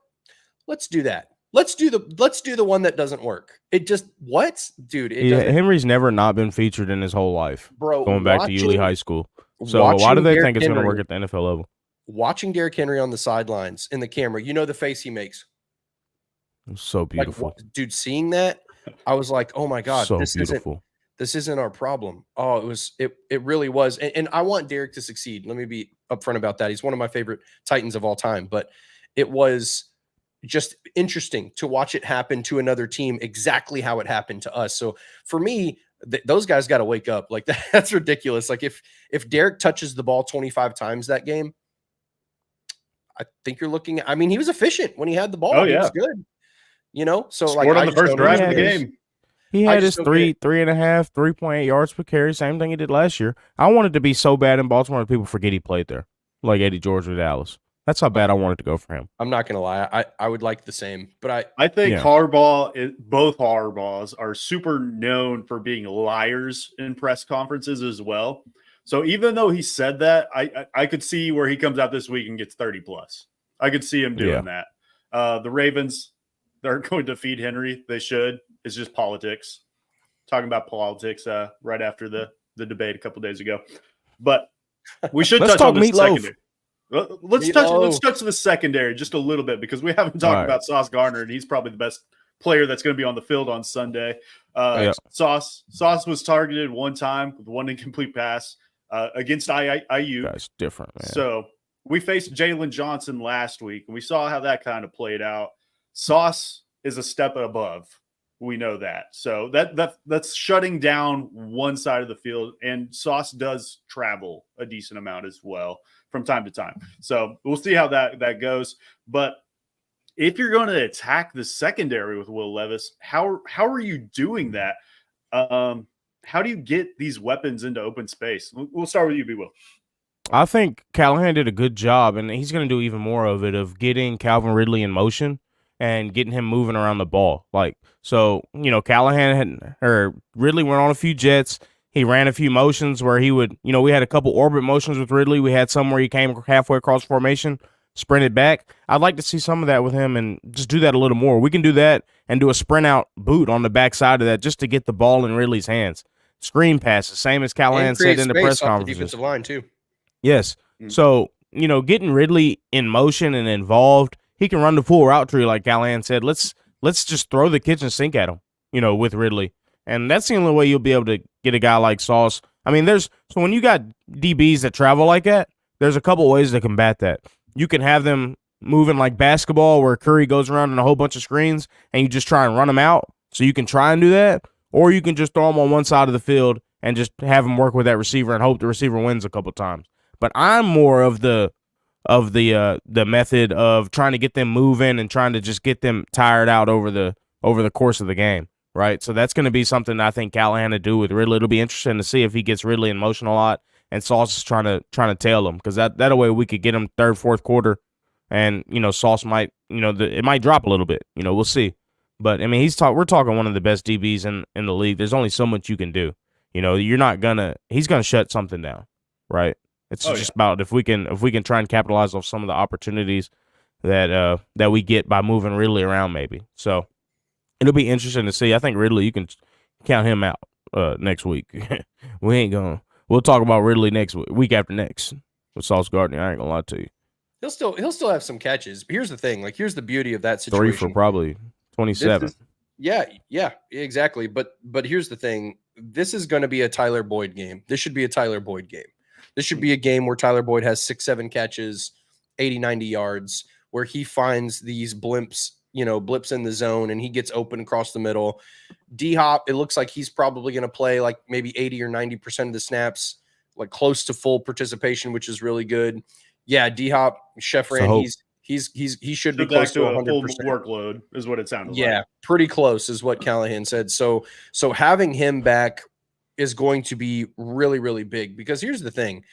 Let's do that. Let's do the one that doesn't work. It just dude. Henry's never not been featured in his whole life, bro. Going back to Yulee High School. So why do they think it's going to work at the NFL level? Watching Derrick Henry on the sidelines in the camera, the face he makes. It's so beautiful, dude. Seeing that, I was like, oh my god, so beautiful. This isn't our problem. Oh, it really was. And I want Derrick to succeed. Let me be upfront about that. He's one of my favorite Titans of all time, but it was just interesting to watch it happen to another team exactly how it happened to us. So for me, those guys got to wake up. Like that's ridiculous. Like if Derrick touches the ball 25 times that game, I think you're looking at, I mean, he was efficient when he had the ball. Oh, He yeah. was good. So scored on the first drive of the game. He had his 3.5, 3.8 yards per carry, same thing he did last year. I wanted to be so bad in Baltimore that people forget he played there, like Eddie George with Dallas. That's how bad I wanted to go for him. I'm not gonna lie, I would like the same, but I think both Harbaughs are super known for being liars in press conferences as well. So even though he said that, I could see where he comes out this week and gets 30 plus. I could see him doing that. The Ravens, they're going to feed Henry. They should. It's just politics. Talking about politics right after the debate a couple days ago. But we should touch on the secondary. Let's touch the secondary just a little bit because we haven't talked about Sauce Gardner, and he's probably the best player that's going to be on the field on Sunday. Sauce was targeted one time with one incomplete pass against IU. That's different, man. So we faced Jalen Johnson last week, and we saw how that kind of played out. Sauce is a step above. We know that. So that's shutting down one side of the field, and Sauce does travel a decent amount as well from time to time. So we'll see how that goes. But if you're going to attack the secondary with Will Levis, how are you doing that? How do you get these weapons into open space? We'll start with you, B. Will. I think Callahan did a good job, and he's going to do even more of it, of getting Calvin Ridley in motion and getting him moving around the ball. Like, so, Callahan Ridley went on a few jets. He ran a few motions where he would, we had a couple orbit motions with Ridley. We had some where he came halfway across formation, sprinted back. I'd like to see some of that with him and just do that a little more. We can do that and do a sprint out boot on the backside of that just to get the ball in Ridley's hands. Screen passes, same as Callahan said in the press conference. Defensive line too. Yes. So, getting Ridley in motion and involved, he can run the full route tree like Callahan said. Let's just throw the kitchen sink at him, with Ridley. And that's the only way you'll be able to get a guy like Sauce. I mean, so when you got DBs that travel like that, there's a couple ways to combat that. You can have them moving like basketball where Curry goes around in a whole bunch of screens and you just try and run them out. So you can try and do that. Or you can just throw them on one side of the field and just have them work with that receiver and hope the receiver wins a couple times. But I'm more of the method of trying to get them moving and trying to just get them tired out over the course of the game, right? So that's going to be something I think Callahan to do with Ridley. It'll be interesting to see if he gets Ridley in motion a lot and Sauce is trying to tail him, because that way we could get him third, fourth quarter, and Sauce might it might drop a little bit. We'll see. But I mean we're talking one of the best DBs in the league. There's only so much you can do. He's gonna shut something down, right? It's just about if we can try and capitalize off some of the opportunities that we get by moving Ridley around, maybe. So it'll be interesting to see. I think Ridley, you can count him out next week. We'll talk about Ridley next week after next with Sauce Gardner. I ain't gonna lie to you. He'll still have some catches. But here's the thing. Like, here's the beauty of that situation. 3 for probably 27. Yeah, exactly. But here's the thing. This is going to be a Tyler Boyd game. This should be a Tyler Boyd game. This should be a game where Tyler Boyd has 6-7 catches, 80, 90 yards, where he finds these blips in the zone, and he gets open across the middle. D-Hop, it looks like he's probably going to play like maybe 80 or 90% of the snaps, like close to full participation, which is really good. Yeah, D-Hop, Chef Ran, he should be close to 100%. Full workload is what it sounded like. Yeah, pretty close is what Callahan said. So having him back is going to be really, really big, because here's the thing.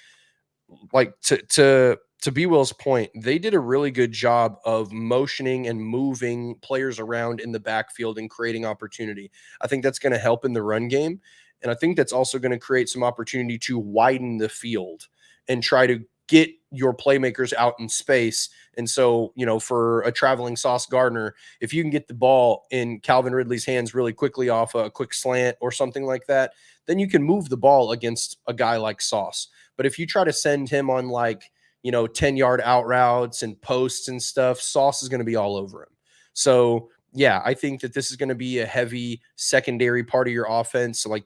Like, to B. Will's point, they did a really good job of motioning and moving players around in the backfield and creating opportunity. I think that's going to help in the run game. And I think that's also going to create some opportunity to widen the field and try to get your playmakers out in space. And so, for a traveling Sauce Gardner, if you can get the ball in Calvin Ridley's hands really quickly off a quick slant or something like that, then you can move the ball against a guy like Sauce. But if you try to send him on 10-yard out routes and posts and stuff, Sauce is going to be all over him. So yeah, I think that this is going to be a heavy secondary part of your offense. So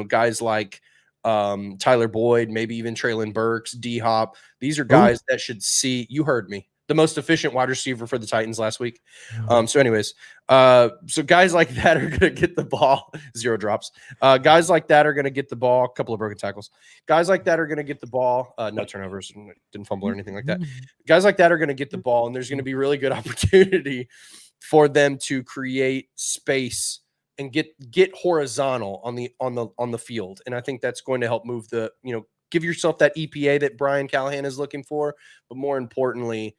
guys like Tyler Boyd, maybe even Treylon Burks, D-Hop. These are guys that should see, you heard me, the most efficient wide receiver for the Titans last week. So anyways, so guys like that are going to get the ball, 0 drops. Guys like that are going to get the ball, a couple of broken tackles. Guys like that are going to get the ball, no turnovers, didn't fumble or anything like that. Guys like that are going to get the ball, and there's going to be really good opportunity for them to create space and get horizontal on the field. And I think that's going to help move give yourself that EPA that Brian Callahan is looking for, but more importantly,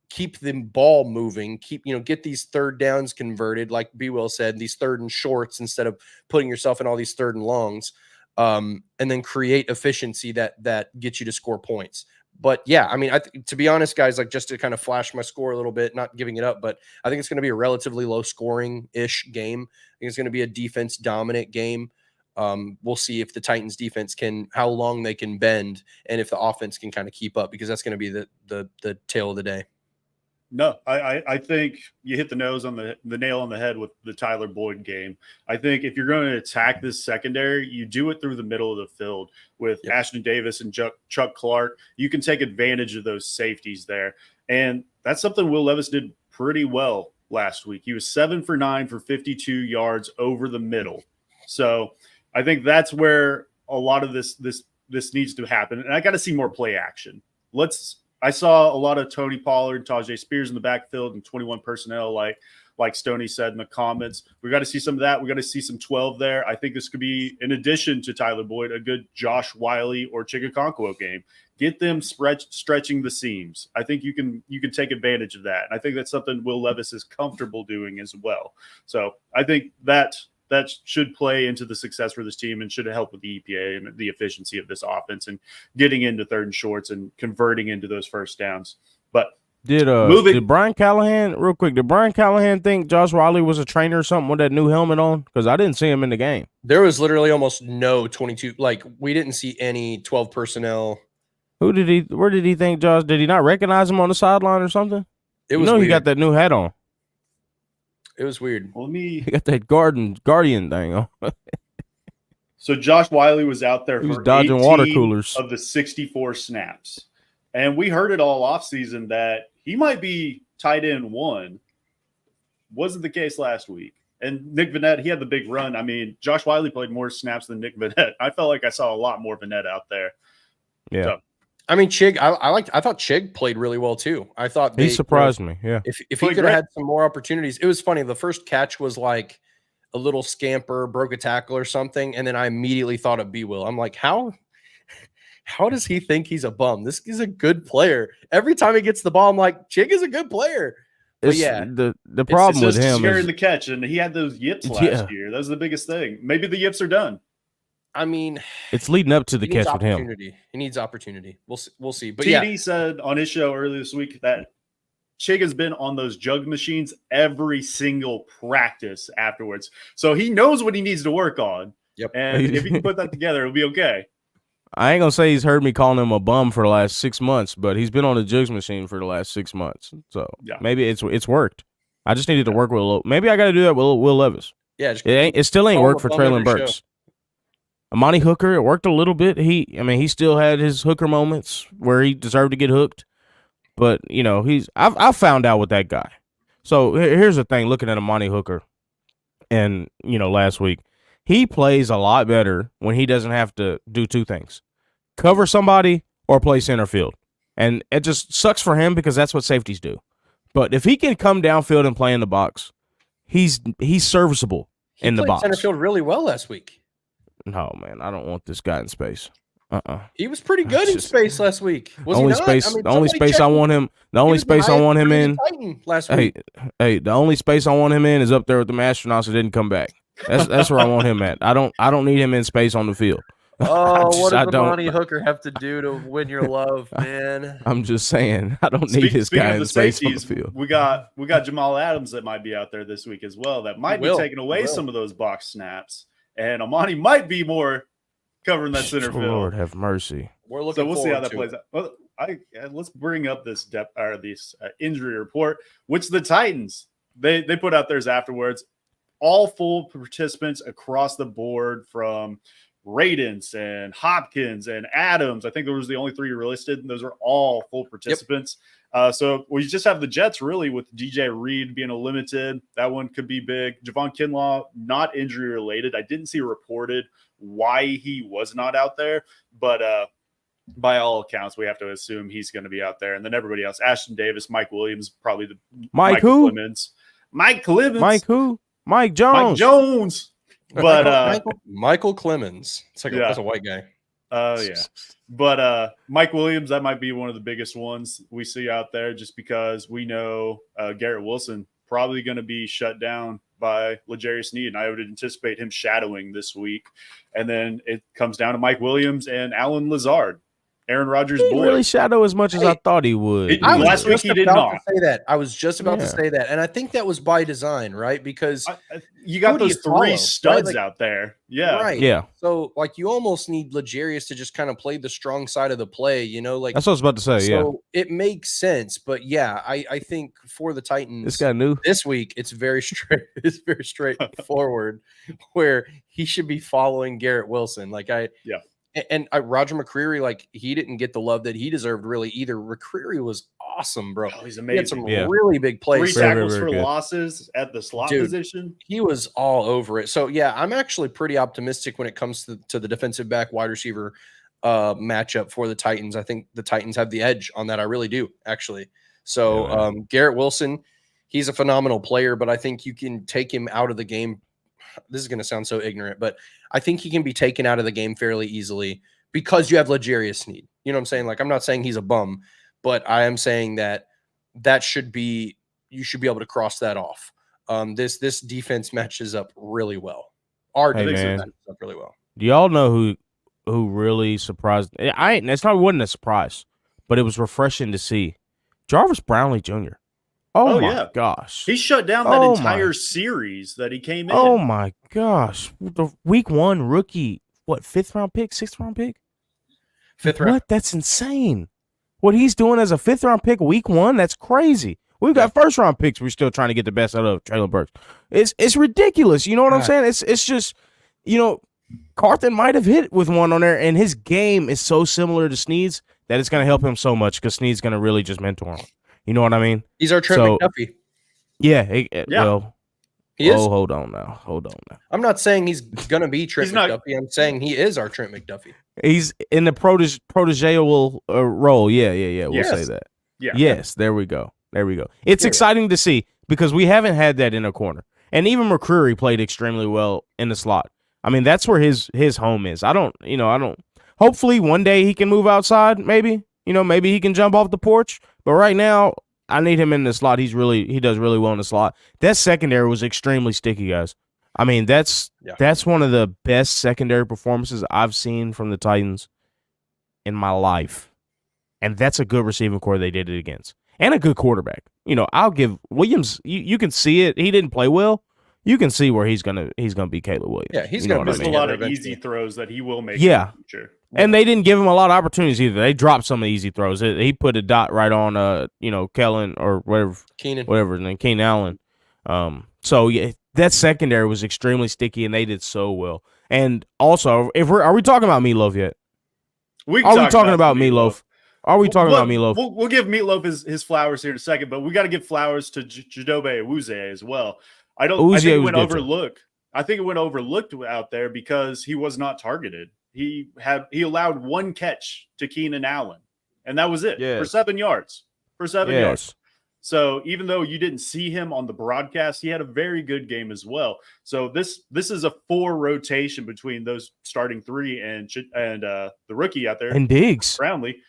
keep the ball moving, get these third downs converted, like B. Will said, these third and shorts instead of putting yourself in all these third and longs, and then create efficiency that gets you to score points. But yeah, I mean, to be honest, guys, just to kind of flash my score a little bit, not giving it up, but I think it's going to be a relatively low scoring-ish game. I think it's going to be a defense dominant game. We'll see if the Titans defense how long they can bend, and if the offense can kind of keep up, because that's going to be the tail of the day. No, I think you hit the nail on the head with the Tyler Boyd game. I think if you're going to attack this secondary, you do it through the middle of the field with Ashton Davis and Chuck Clark. You can take advantage of those safeties there. And that's something Will Levis did pretty well last week. He was 7 for 9 for 52 yards over the middle. So I think that's where a lot of this needs to happen. And I got to see more play action. I saw a lot of Tony Pollard, Tajay Spears in the backfield and 21 personnel like like Stoney said in the comments. We got to see some of that. We got to see some 12 there. I think this could be, in addition to Tyler Boyd, a good Josh Wiley or Chigakonkwo game. Get them stretching the seams. I think you can take advantage of that. And I think that's something Will Levis is comfortable doing as well. So I think that should play into the success for this team and should help with the EPA and the efficiency of this offense and getting into third and shorts and converting into those first downs. But did Brian Callahan, real quick, did Brian Callahan think Josh Wiley was a trainer or something with that new helmet on? Because I didn't see him in the game. There was literally almost no 22. Like, we didn't see any 12 personnel. Where did he think Josh? Did he not recognize him on the sideline or something? It was weird. He got that new hat on. It was weird. Well, he got that guardian thing on. So Josh Wiley was out there for dodging 18 water coolers of the 64 snaps. And we heard it all offseason that he might be tight end one. Wasn't the case last week. And Nick Vannett, he had the big run. I mean, Josh Wiley played more snaps than Nick Vannett. I felt like I saw a lot more Vannett out there. Yeah. So, I mean, Chig, I thought Chig played really well too. I thought he surprised me. Yeah. If he could have had some more opportunities, it was funny. The first catch was like a little scamper, broke a tackle or something, and then I immediately thought of B. Will. I'm like, how does he think he's a bum? This is a good player. Every time he gets the ball, I'm like, Chig is a good player. But yeah, the problem with him is the catch, and he had those yips last year. That was the biggest thing. Maybe the yips are done. I mean, it's leading up to the catch with him. He needs opportunity. We'll see. But TD said on his show earlier this week that Chig has been on those jug machines every single practice afterwards. So he knows what he needs to work on. Yep. And if he can put that together, it'll be okay. I ain't going to say he's heard me calling him a bum for the last 6 months, but he's been on the jugs machine for the last 6 months. So maybe it's worked. I just needed to work with a little. Maybe I got to do that with Will Levis. Yeah. It still ain't worked for Traylon Burks. Amani Hooker, it worked a little bit. He still had his Hooker moments where he deserved to get hooked. But, I've found out with that guy. So here's the thing, looking at Amani Hooker and, last week, he plays a lot better when he doesn't have to do two things, cover somebody or play center field. And it just sucks for him because that's what safeties do. But if he can come downfield and play in the box, he's serviceable in the box. He played center field really well last week. No, man, I don't want this guy in space. He was pretty good in space last week. Was he not? The only space I want him in last week. Hey, the only space I want him in is up there with the astronauts that didn't come back. That's where I want him at. I don't need him in space on the field. What does Amani Hooker have to do to win your love, man? I'm just saying, I don't need this guy in space on the field. We got Jamal Adams that might be out there this week as well. That might be taking away some of those box snaps. And Amani might be more covering that center field. Lord have mercy. We'll see how that plays out. Well, let's bring up this injury report, which the Titans they put out theirs afterwards. All full participants across the board from Radens and Hopkins and Adams. I think there was the only 3 listed, and those are all full participants. So we just have the Jets really with DJ Reed being a limited. That one could be big. Javon Kinlaw, not injury related. I didn't see reported why he was not out there, but by all accounts, we have to assume he's going to be out there. And then everybody else, Ashton Davis, Mike Williams, probably the Michael Clemens. Mike Clemens. Mike who? Mike Jones. Mike Jones. But Michael Clemens. It's like that's a white guy. Oh, yeah. But Mike Williams, that might be one of the biggest ones we see out there just because we know Garrett Wilson probably going to be shut down by L'Jarius Sneed, and I would anticipate him shadowing this week. And then it comes down to Mike Williams and Alan Lazard, Aaron Rodgers' boy. He didn't really shadow as much as I thought he would. Last week he did not. I was just about to say that. And I think that was by design, right? Because you got those 3 studs out there. Yeah. Right. Yeah. So, you almost need L'Jarius to just kind of play the strong side of the play, That's what I was about to say, so it makes sense. But, yeah, I think for the Titans this guy knew this week, it's very straight. It's very straightforward where he should be following Garrett Wilson. And Roger McCreary, he didn't get the love that he deserved really either. McCreary was awesome, bro. Oh, he's amazing. He had some really big plays. 3 tackles for losses at the slot position. He was all over it. So, yeah, I'm actually pretty optimistic when it comes to the defensive back wide receiver matchup for the Titans. I think the Titans have the edge on that. I really do, actually. So, Garrett Wilson, He's a phenomenal player, but I think you can take him out of the game. This is going to sound so ignorant, but I think he can be taken out of the game fairly easily because you have L'Jarius Sneed. You know what I'm saying? Like, I'm not saying he's a bum, but I am saying that should be, you should be able to cross that off. This defense matches up really well. Our defense matches up really well. Do y'all know who really surprised? Wasn't a surprise, but it was refreshing to see Jarvis Brownlee Jr. Oh my gosh, he shut down that entire series that he came in. Oh my gosh, the week 1 rookie, what, 5th round pick, 6th round pick, 5th round. What? That's insane. What he's doing as a 5th round pick week 1, that's crazy. We've got 1st round picks. We're still trying to get the best out of Traylon Burks. It's ridiculous. You know what I'm saying? It's just, Carthen might have hit with one on there, and his game is so similar to Sneed's that it's going to help him so much because Sneed's going to really just mentor him. You know what I mean? He's our Trent McDuffie. Yeah. Well, he is. Hold on now. I'm not saying he's going to be Trent McDuffie. I'm saying he is our Trent McDuffie. He's in the protegeal role. Yeah. We'll say that. Yeah. Yes, there we go. It's exciting to see because we haven't had that in a corner. And even McCreary played extremely well in the slot. I mean, that's where his home is. I don't. Hopefully one day he can move outside, maybe. Maybe he can jump off the porch. But right now, I need him in the slot. He does really well in the slot. That secondary was extremely sticky, guys. I mean, that's one of the best secondary performances I've seen from the Titans in my life. And that's a good receiving core they did it against. And a good quarterback. I'll give Williams, you can see it. He didn't play well. You can see where he's gonna be Caleb Williams. Yeah, he's gonna miss a lot of easy throws that he will make in the future. And they didn't give him a lot of opportunities either. They dropped some of the easy throws. He put a dot right on Kellen or whatever his name, Keenan Allen. So yeah, that secondary was extremely sticky and they did so well. And also, are we talking about Meatloaf yet? Are we talking about Meatloaf? We'll give Meatloaf his flowers here in a second, but we got to give flowers to Chidobe Awuzie as well. I think it went overlooked. I think it went overlooked out there because he was not targeted. He allowed one catch to Keenan Allen, and that was it for 7 yards. Yards. So even though you didn't see him on the broadcast, he had a very good game as well. So this is a 4 rotation between those starting 3 and the rookie out there and Diggs Brownlee.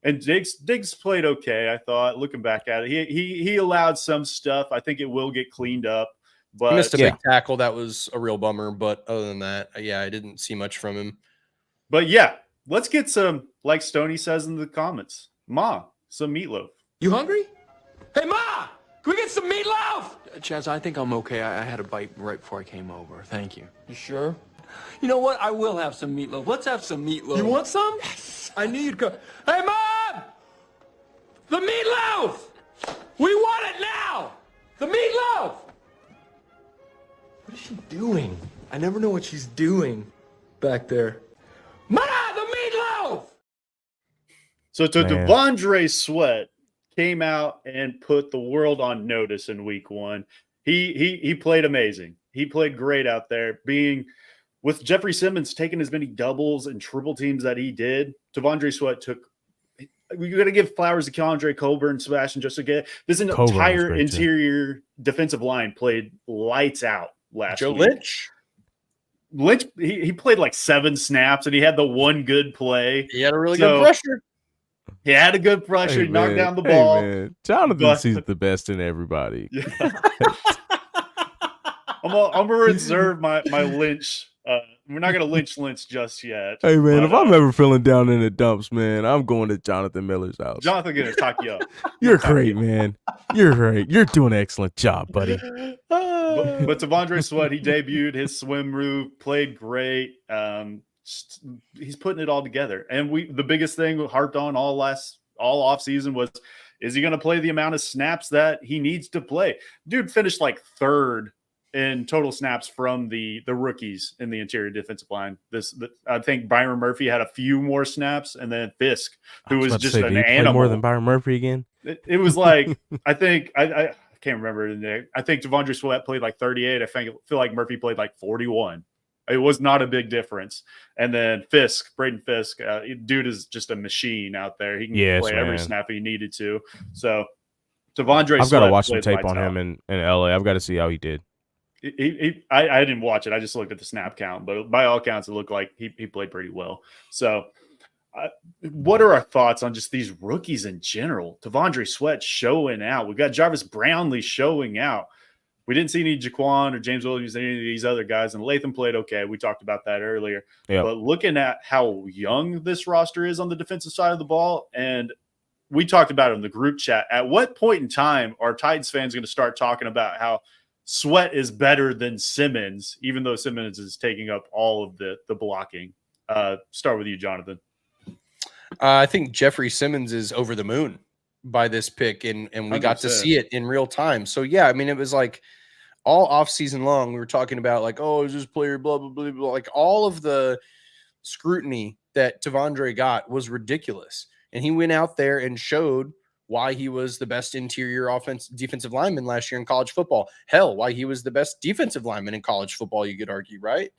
And Diggs played okay, I thought. Looking back at it, he allowed some stuff. I think it will get cleaned up. But he missed a big tackle. That was a real bummer. But other than that, I didn't see much from him. But yeah, let's get some, like Stoney says in the comments, some meatloaf. You hungry? Hey, Ma, can we get some meatloaf? Chaz, I think I'm okay. I had a bite right before I came over. Thank you. You sure? You know what? I will have some meatloaf. Let's have some meatloaf. You want some? Yes. I knew you'd go. Hey, Mom! The meatloaf! We want it now! The meatloaf! What is she doing? I never know what she's doing back there. Ma, the meatloaf! So Devondre Sweat came out and put the world on notice in week 1. He played amazing. He played great out there. Being with Jeffrey Simmons taking as many doubles and triple teams that he did, Devondre Sweat took. You got to give flowers to Keandre Colburn, Sebastian just again. This entire interior defensive line played lights out last week. Lynch, he played like 7 snaps and he had the one good play. He had a really good pressure. He had a good pressure, knocked down the ball. Man. Jonathan sees the best in everybody. Yeah. I'm gonna reserve my Lynch. We're not gonna lynch just yet. Hey man, if I'm ever feeling down in the dumps, man, I'm going to Jonathan Miller's house. Jonathan gonna talk you up. You're great, man. You're great. You're doing an excellent job, buddy. But Devondre Sweat, he debuted his swim move, played great. He's putting it all together. And the biggest thing we harped on all off season was, is he going to play the amount of snaps that he needs to play? Dude finished like 3rd in total snaps from the rookies in the interior defensive line. I think Byron Murphy had a few more snaps, and then Fisk, who was just an animal. More than Byron Murphy again. It was like I think I can't remember. I think Devondre Sweat played like 38. I feel like Murphy played like 41. It was not a big difference. And then Braden Fisk, dude is just a machine out there. He can play every snap he needed to. So Devondre I've got to Sweat watch some plays tape lights on out. him in LA. I've got to see how he did. I didn't watch it. I just looked at the snap count, but by all accounts, it looked like he played pretty well. So, what are our thoughts on just these rookies in general? Devondre Sweat showing out. We've got Jarvis Brownlee showing out. We didn't see any Jaquan or James Williams, any of these other guys, and Latham played okay. We talked about that earlier. Yep. But looking at how young this roster is on the defensive side of the ball, and we talked about it in the group chat, at what point in time are Titans fans going to start talking about how Sweat is better than Simmons, even though Simmons is taking up all of the blocking? Start with you, Jonathan. I think Jeffrey Simmons is over the moon by this pick, and we got to 100%. see it in real time. So yeah, I mean, it was like all off season long we were talking about like, oh, is this player blah blah blah blah. Like all of the scrutiny that Devondre got was ridiculous, and he went out there and showed why he was the best interior defensive lineman last year in college football. Hell, why he was the best defensive lineman in college football, you could argue, right?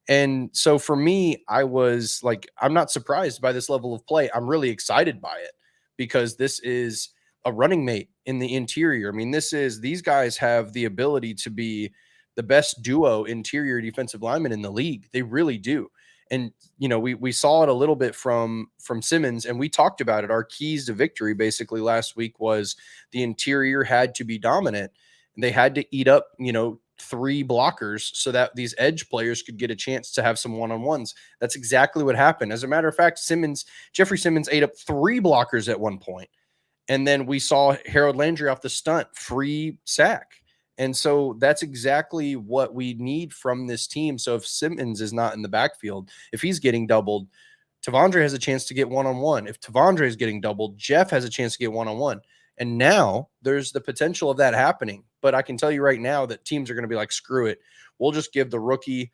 And so for me, I was like, I'm not surprised by this level of play. I'm really excited by it because this is a running mate in the interior. I mean, these guys have the ability to be the best duo interior defensive linemen in the league. They really do. And, you know, we saw it a little bit from Simmons, and we talked about it. Our keys to victory basically last week was the interior had to be dominant. And they had to eat up, you know, 3 blockers so that these edge players could get a chance to have some one-on-ones. That's exactly what happened. As a matter of fact, Jeffrey Simmons ate up 3 blockers at one point. And then we saw Harold Landry off the stunt, free sack. And so that's exactly what we need from this team. So if Simmons is not in the backfield, if he's getting doubled, Devondre has a chance to get one-on-one. If Devondre is getting doubled, Jeff has a chance to get one-on-one. And now there's the potential of that happening. But I can tell you right now that teams are going to be like, screw it. We'll just give the rookie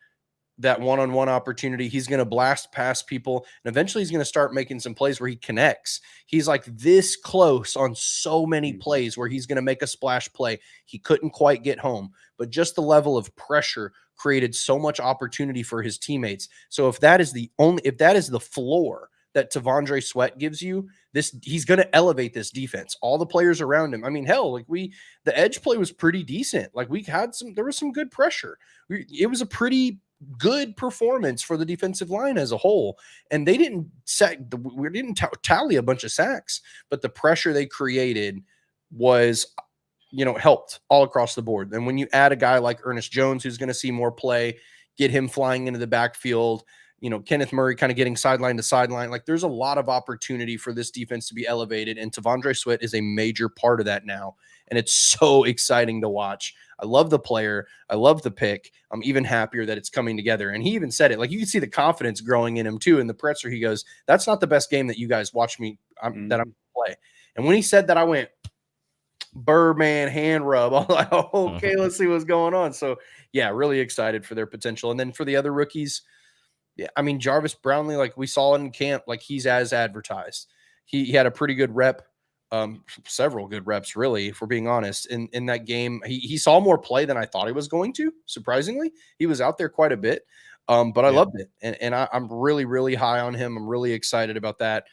that one-on-one opportunity. He's going to blast past people, and eventually he's going to start making some plays where he connects. He's like this close on so many plays where he's going to make a splash play. He couldn't quite get home, but just the level of pressure created so much opportunity for his teammates. So if that is the floor that Devondre Sweat gives you, he's going to elevate this defense. All the players around him. I mean, hell, like the edge play was pretty decent. Like there was some good pressure. It was a pretty good performance for the defensive line as a whole. And we didn't tally a bunch of sacks, but the pressure they created was, you know, helped all across the board. And when you add a guy like Ernest Jones, who's going to see more play, get him flying into the backfield, you know, Kenneth Murray kind of getting sideline to sideline. Like there's a lot of opportunity for this defense to be elevated. And Devondre Sweat is a major part of that now. And it's so exciting to watch. I love the player. I love the pick. I'm even happier that it's coming together. And he even said it, like you can see the confidence growing in him too. In the presser, he goes, that's not the best game that you guys watch me that I'm going to play. And when he said that, I went, Birdman hand rub. I'm like, oh, okay, let's see what's going on. So yeah, really excited for their potential. And then for the other rookies, yeah, I mean, Jarvis Brownlee, like we saw in camp, like he's as advertised. He had a pretty good rep, several good reps, really, if we're being honest. In that game, he saw more play than I thought he was going to, surprisingly. He was out there quite a bit, but I loved it. And I'm really, really high on him. I'm really excited about that.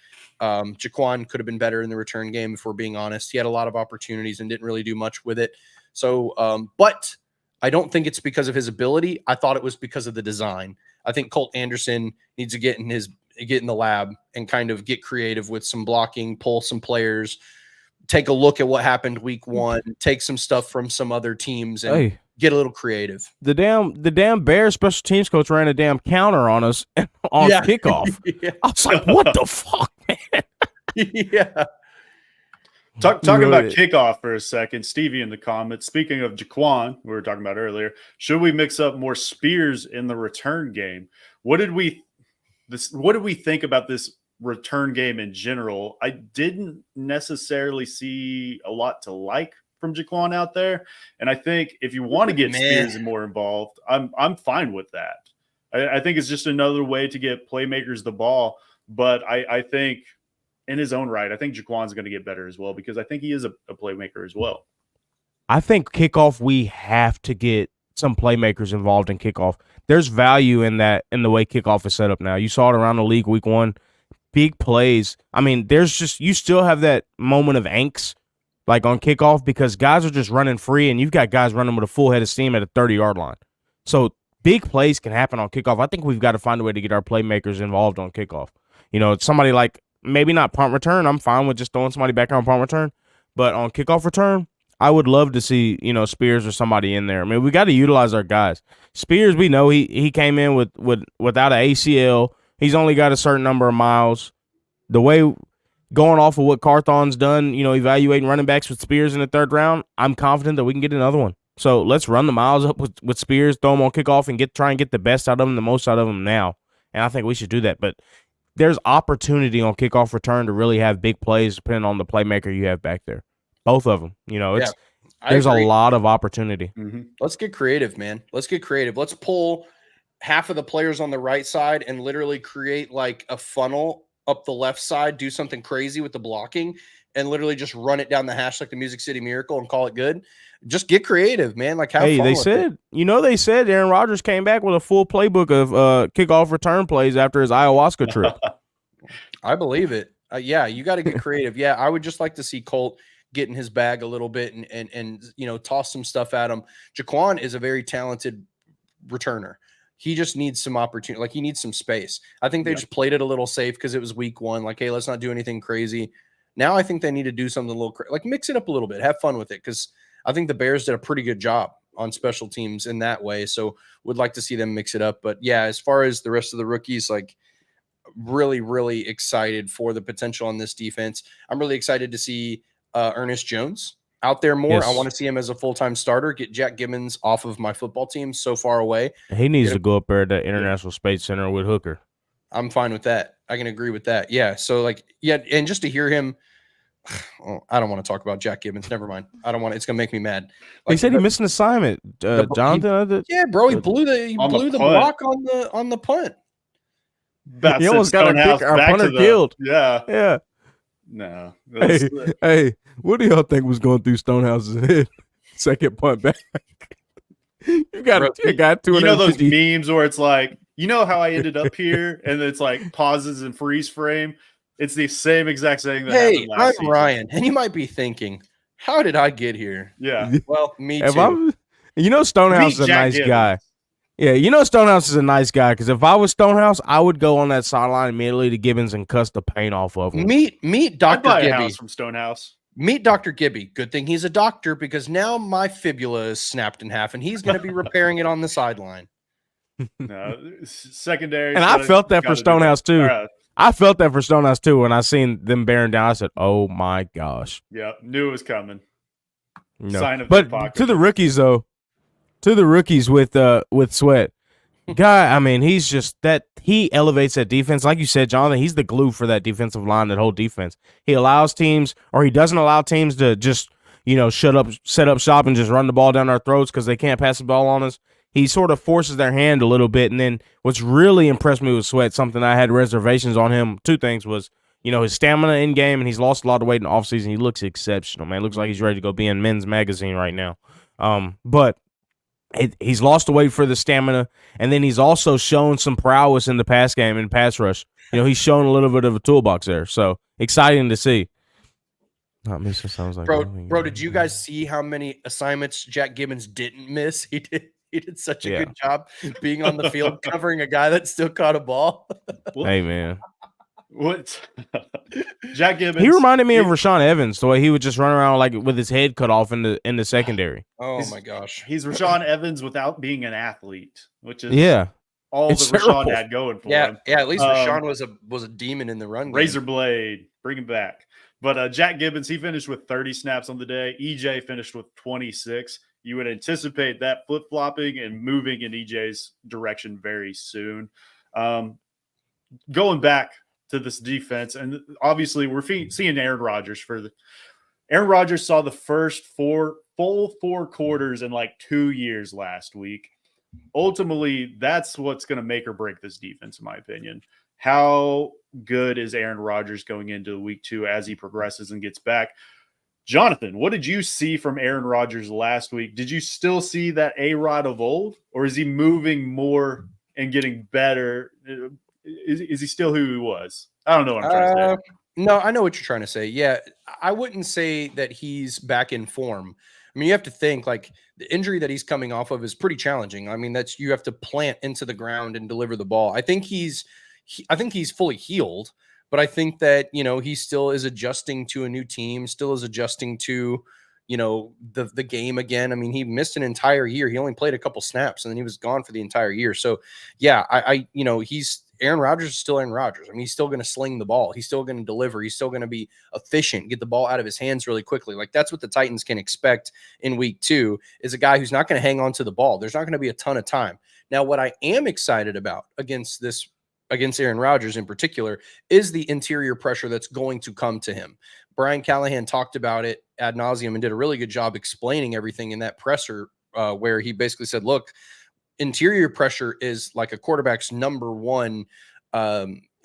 Jaquan could have been better in the return game, if we're being honest. He had a lot of opportunities and didn't really do much with it. So, but I don't think it's because of his ability. I thought it was because of the design. I think Colt Anderson needs to get in the lab and kind of get creative with some blocking, pull some players, take a look at what happened week 1, take some stuff from some other teams and get a little creative. The damn Bears special teams coach ran a damn counter on us on kickoff. Yeah. I was like, what the fuck, man? Yeah. Talking about kickoff for a second, Stevie in the comments. Speaking of Jaquan, we were talking about earlier, should we mix up more spears in the return game? What did we think about this return game in general? I didn't necessarily see a lot to like from Jaquan out there, and I think if you want to get spears more involved, I'm fine with that. I think it's just another way to get playmakers the ball, but I think in his own right, I think Jaquan's going to get better as well because I think he is a playmaker as well. I think kickoff, we have to get some playmakers involved in kickoff. There's value in that, in the way kickoff is set up now. You saw it around the league week 1, big plays. I mean, you still have that moment of angst like on kickoff, because guys are just running free, and you've got guys running with a full head of steam at a 30-yard line. So big plays can happen on kickoff. I think we've got to find a way to get our playmakers involved on kickoff. You know, somebody like maybe not punt return. I'm fine with just throwing somebody back on punt return, but on kickoff return, I would love to see, you know, Spears or somebody in there. I mean, we got to utilize our guys. Spears, we know he came in without an ACL. He's only got a certain number of miles. The way going off of what Carthon's done, you know, evaluating running backs with Spears in the 3rd round, I'm confident that we can get another one. So let's run the miles up with Spears, throw him on kickoff, and try and get the best out of him, the most out of him now. And I think we should do that. But there's opportunity on kickoff return to really have big plays depending on the playmaker you have back there. Both of them. You know, there's a lot of opportunity. Mm-hmm. Let's get creative, man. Let's get creative. Let's pull half of the players on the right side and literally create like a funnel up the left side, do something crazy with the blocking, and literally just run it down the hash like the Music City Miracle and call it good. Just get creative, man. Like, have fun with it. They said Aaron Rodgers came back with a full playbook of kickoff return plays after his ayahuasca trip. I believe it. Yeah, you got to get creative. Yeah, I would just like to see Colt get in his bag a little bit and you know, toss some stuff at him. Jaquan is a very talented returner. He just needs some opportunity. Like, he needs some space. I think they just played it a little safe because it was week 1. Like, hey, let's not do anything crazy. Now I think they need to do something a little like mix it up a little bit, have fun with it, because I think the Bears did a pretty good job on special teams in that way. So would like to see them mix it up. But yeah, as far as the rest of the rookies, like, really, really excited for the potential on this defense. I'm really excited to see Ernest Jones out there more. Yes. I want to see him as a full-time starter, get Jack Gibbons off of my football team so far away. He needs to go up there at the International Space Center with Hooker. I'm fine with that. I can agree with that. Yeah. So like, yeah. And just to hear him, I don't want to talk about Jack Gibbons. Never mind. I don't want it's going to make me mad. Like, he said he missed an assignment, Jonathan. Yeah, bro. He blew the block on the punt. He almost got our punter killed. Yeah. Yeah. No. Hey, what do y'all think was going through Stonehouse's head? Second punt back. You got 250. You know those memes where it's like, you know how I ended up here, and it's like pauses and freeze frame. It's the same exact thing that happened last season. Ryan, and you might be thinking, how did I get here? Yeah. Well, me too. Stonehouse is a nice guy. Yeah, Stonehouse is a nice guy, because if I was Stonehouse, I would go on that sideline immediately to Gibbons and cuss the paint off of him. Meet Dr. Gibby from Stonehouse. Meet Dr. Gibby. Good thing he's a doctor, because now my fibula is snapped in half, and he's going to be repairing it on the sideline. No, secondary. And I felt that for Stonehouse too. Right. I felt that for Stonehouse too when I seen them bearing down. I said, "Oh my gosh!" Yeah, knew it was coming. No. Sign of but to the rookies though, with Sweat, guy. I mean, he's just he elevates that defense. Like you said, Jonathan, he's the glue for that defensive line, that whole defense. He allows teams, or he doesn't allow teams to just set up shop and just run the ball down our throats because they can't pass the ball on us. He sort of forces their hand a little bit. And then what's really impressed me with Sweat, something I had reservations on him, 2 things was, his stamina in game, and he's lost a lot of weight in the offseason. He looks exceptional, man. Looks like he's ready to go be in Men's Magazine right now. But he's lost the weight for the stamina, and then he's also shown some prowess in the pass game and pass rush. He's shown a little bit of a toolbox there. So exciting to see. Not missing sounds like bro. Did you guys see how many assignments Jack Gibbons didn't miss? He did such a good job being on the field covering a guy that still caught a ball. Hey, man. What? Jack Gibbons. He reminded me of Rashaan Evans, the way he would just run around like with his head cut off in the secondary. Oh, my gosh. He's Rashaan Evans without being an athlete, which is all it's that Rashaan had going for him. Yeah, at least Rashaan was a demon in the run game. Razor blade. Bring him back. But Jack Gibbons, he finished with 30 snaps on the day. EJ finished with 26. You would anticipate that flip-flopping and moving in EJ's direction very soon. Going back to this defense, and obviously we're seeing Aaron Rodgers Aaron Rodgers saw the first full four quarters in like 2 years last week. Ultimately, that's what's going to make or break this defense, in my opinion. How good is Aaron Rodgers going into week 2 as he progresses and gets back? Jonathan, what did you see from Aaron Rodgers last week? Did you still see that A-Rod of old, or is he moving more and getting better? Is he still who he was? I don't know what I'm trying to say. No, I know what you're trying to say. Yeah, I wouldn't say that he's back in form. I mean, you have to think like the injury that he's coming off of is pretty challenging. I mean, that's you have to plant into the ground and deliver the ball. I think I think he's fully healed, but I think that he still is adjusting to a new team, still is adjusting to the game again. I mean, he missed an entire year. He only played a couple snaps and then he was gone for the entire year. So yeah, he's Aaron Rodgers is still Aaron Rodgers. I mean, he's still going to sling the ball. He's still going to deliver. He's still going to be efficient, get the ball out of his hands really quickly. Like that's what the Titans can expect in week 2 is a guy who's not going to hang on to the ball. There's not going to be a ton of time. Now, what I am excited about against Aaron Rodgers in particular is the interior pressure that's going to come to him. Brian Callahan talked about it ad nauseum and did a really good job explaining everything in that presser where he basically said, look, interior pressure is like a quarterback's number one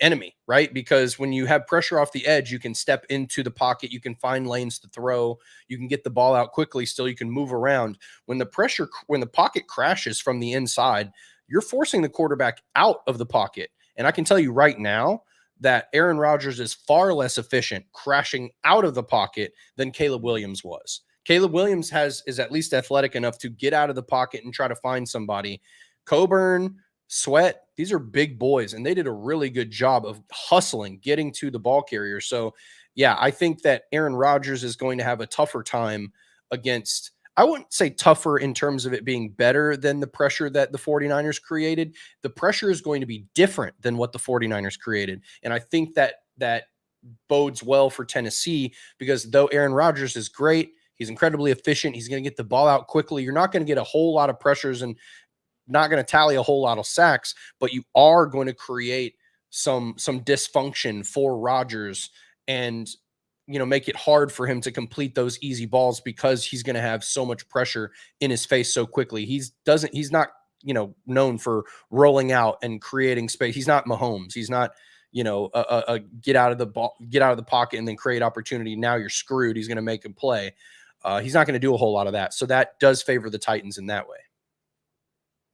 enemy, right? Because when you have pressure off the edge, you can step into the pocket, you can find lanes to throw, you can get the ball out quickly, still you can move around. When the pocket crashes from the inside, you're forcing the quarterback out of the pocket. And I can tell you right now that Aaron Rodgers is far less efficient crashing out of the pocket than Caleb Williams was. Caleb Williams is at least athletic enough to get out of the pocket and try to find somebody. Coburn, Sweat, these are big boys, and they did a really good job of hustling, getting to the ball carrier. So, yeah, I think that Aaron Rodgers is going to have a tougher time against – I wouldn't say tougher in terms of it being better than the pressure that the 49ers created. The pressure is going to be different than what the 49ers created, and I think that bodes well for Tennessee because though Aaron Rodgers is great, he's incredibly efficient. He's going to get the ball out quickly. You're not going to get a whole lot of pressures and not going to tally a whole lot of sacks, but you are going to create some dysfunction for Rodgers and make it hard for him to complete those easy balls because he's going to have so much pressure in his face so quickly. He's not known for rolling out and creating space. He's not Mahomes. He's not a get out of the pocket and then create opportunity. Now you're screwed. He's going to make a play. He's not going to do a whole lot of that. So that does favor the Titans in that way.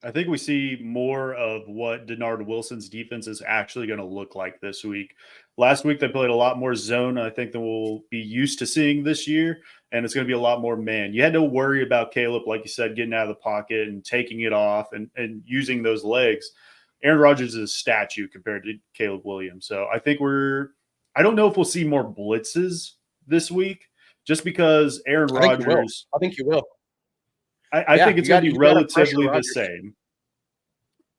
I think we see more of what Denard Wilson's defense is actually going to look like this week. Last week, they played a lot more zone, I think, than we'll be used to seeing this year, and it's going to be a lot more man. You had to worry about Caleb, like you said, getting out of the pocket and taking it off and using those legs. Aaron Rodgers is a statue compared to Caleb Williams. So I think I don't know if we'll see more blitzes this week just because Aaron Rodgers. I think you will. I think it's going to be relatively the same.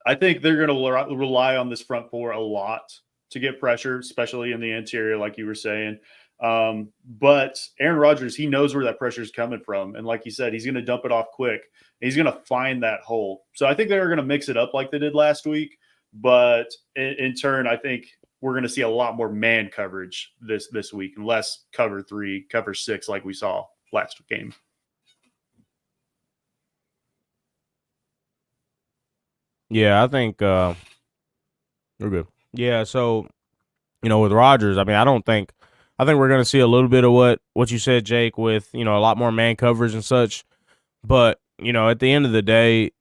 I think they're going to rely on this front four a lot to get pressure, especially in the interior, like you were saying. But Aaron Rodgers, he knows where that pressure is coming from. And like you said, he's going to dump it off quick. He's going to find that hole. So I think they're going to mix it up like they did last week. But in turn, I think we're going to see a lot more man coverage this week and less cover 3, cover 6 like we saw last game. Yeah, I think we're good. Yeah, so with Rodgers, I mean, I think we're going to see a little bit of what you said, Jake, with a lot more man coverage and such. But at the end of the day,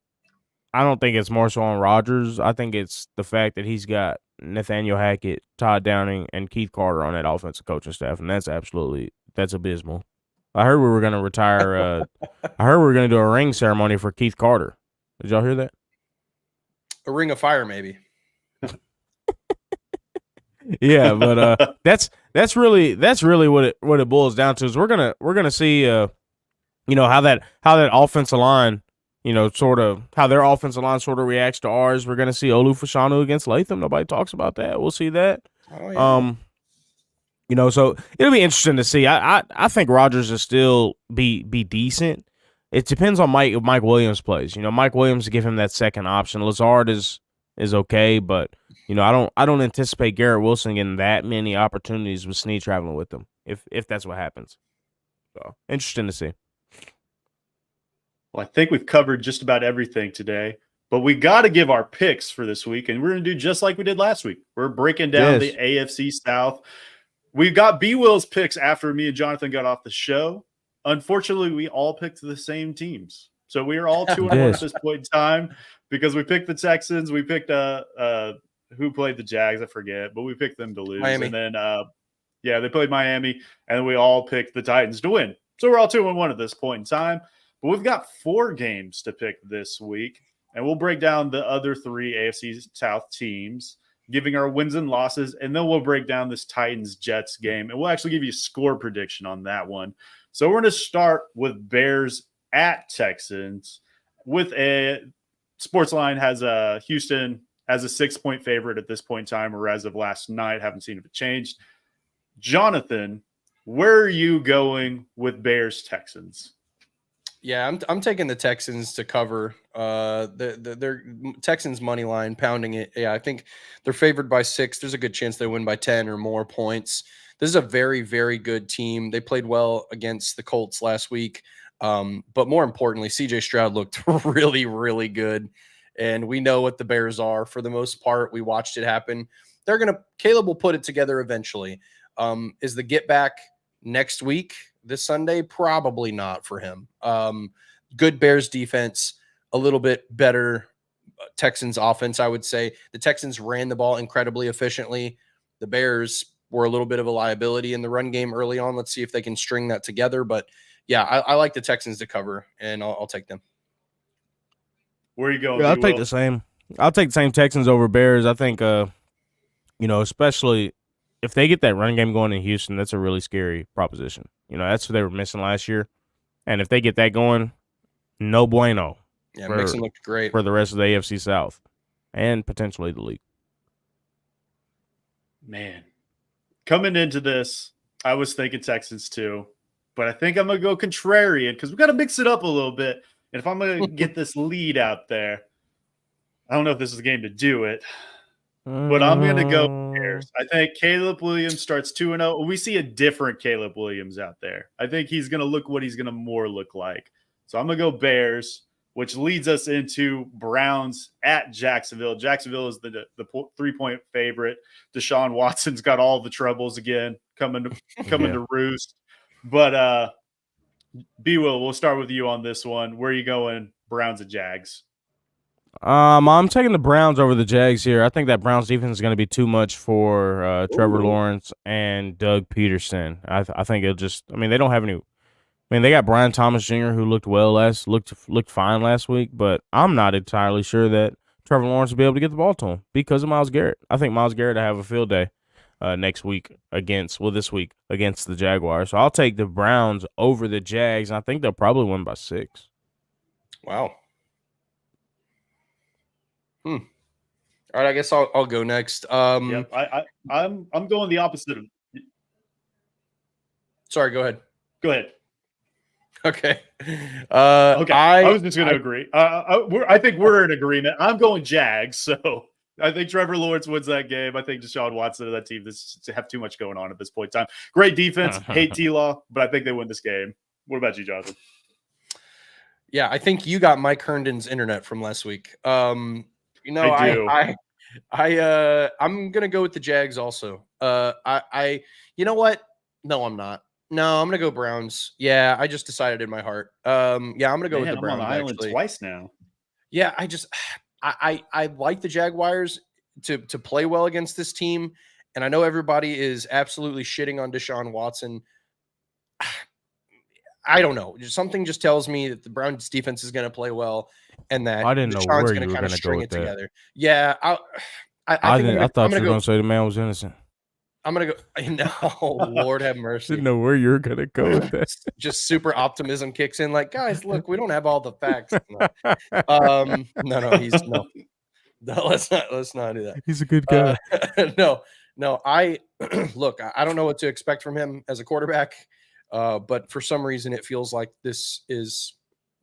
I don't think it's more so on Rodgers. I think it's the fact that he's got Nathaniel Hackett, Todd Downing, and Keith Carter on that offensive coaching staff, and that's abysmal. I heard we were going to retire. I heard we were going to do a ring ceremony for Keith Carter. Did y'all hear that? A ring of fire, maybe. Yeah, but that's really what it boils down to. Is we're gonna see how that offensive line, sort of how their offensive line sort of reacts to ours. We're gonna see Olu Fashanu against Latham. Nobody talks about that. We'll see that. Oh, yeah. So it'll be interesting to see. I think Rodgers will still be decent. It depends on if Mike Williams plays. Mike Williams give him that second option. Lazard is okay, but I don't anticipate Garrett Wilson getting that many opportunities with Snead traveling with him if that's what happens. So interesting to see. Well, I think we've covered just about everything today, but we got to give our picks for this week, and we're going to do just like we did last week. We're breaking down the AFC South. We got B-Will's picks after me and Jonathan got off the show. Unfortunately, we all picked the same teams. So we are all 2-1 at this point in time because we picked the Texans. We picked who played the Jags, I forget, but we picked them to lose. Miami. And then Yeah, they played Miami, and we all picked the Titans to win. So we're all 2-1 at this point in time. But we've got 4 games to pick this week, and we'll break down the other 3 AFC South teams, giving our wins and losses, and then we'll break down this Titans-Jets game, and we'll actually give you a score prediction on that one. So we're going to start with Bears at Texans. With a Sportsline has a Houston as a 6-point favorite at this point in time, or as of last night. Haven't seen if it changed. Jonathan, where are you going with Bears Texans? Yeah, I'm taking the Texans to cover. Their Texans money line pounding it. Yeah, I think they're favored by 6. There's a good chance they win by 10 or more points. This is a very, very good team. They played well against the Colts last week. But more importantly, CJ Stroud looked really, really good. And we know what the Bears are for the most part. We watched it happen. Caleb will put it together eventually. Is the get back next week, this Sunday? Probably not for him. Good Bears defense, a little bit better Texans offense, I would say. The Texans ran the ball incredibly efficiently. The Bears were a little bit of a liability in the run game early on. Let's see if they can string that together. But yeah, I like the Texans to cover, and I'll take them. Where are you going? Yeah, I'll take the same. I'll take the same Texans over Bears. I think, especially if they get that run game going in Houston, that's a really scary proposition. That's what they were missing last year. And if they get that going, no bueno. Yeah, Mixon looked great for the rest of the AFC South and potentially the league. Man, coming into this, I was thinking Texans too, but I think I'm going to go contrarian because we've got to mix it up a little bit. And if I'm going to get this lead out there, I don't know if this is the game to do it, but I'm going to go Bears. I think Caleb Williams starts 2-0. We see a different Caleb Williams out there. I think he's going to look what he's going to more look like. So I'm going to go Bears, which leads us into Browns at Jacksonville. Jacksonville is the 3-point favorite. Deshaun Watson's got all the troubles again coming to roost. But B-Will, we'll start with you on this one. Where are you going, Browns at Jags? I'm taking the Browns over the Jags here. I think that Browns defense is going to be too much for Trevor Lawrence and Doug Peterson. I think it'll just. I mean, they don't have any. I mean, they got Brian Thomas Jr. who looked fine last week, but I'm not entirely sure that Trevor Lawrence will be able to get the ball to him because of Myles Garrett. I think Myles Garrett will have a field day this week against the Jaguars. So I'll take the Browns over the Jags, and I think they'll probably win by 6. Wow. All right, I guess I'll go next. I'm going the opposite of. Sorry, go ahead. Go ahead. Okay. Okay. I was just going to agree. I think we're in agreement. I'm going Jags, so I think Trevor Lawrence wins that game. I think Deshaun Watson of that team have too much going on at this point in time. Great defense. Hate T-Law, but I think they win this game. What about you, Jonathan? Yeah, I think you got Mike Herndon's internet from last week. I do. I'm gonna go with the Jags also. You know what? No, I'm not. No, I'm gonna go Browns. Yeah, I just decided in my heart. I'm gonna go with the Browns. I'm on the island twice now. Yeah, I like the Jaguars to play well against this team, and I know everybody is absolutely shitting on Deshaun Watson. I don't know. Something just tells me that the Browns defense is going to play well, and that Deshaun's going to kind of string it together. Yeah, I thought you were going to say the man was innocent. I'm going to go. No, Lord have mercy. Didn't know where you were going to go with that. Just super optimism kicks in. Like, guys, look, we don't have all the facts. No, let's not do that. He's a good guy. No. I don't know what to expect from him as a quarterback. But for some reason, it feels like this is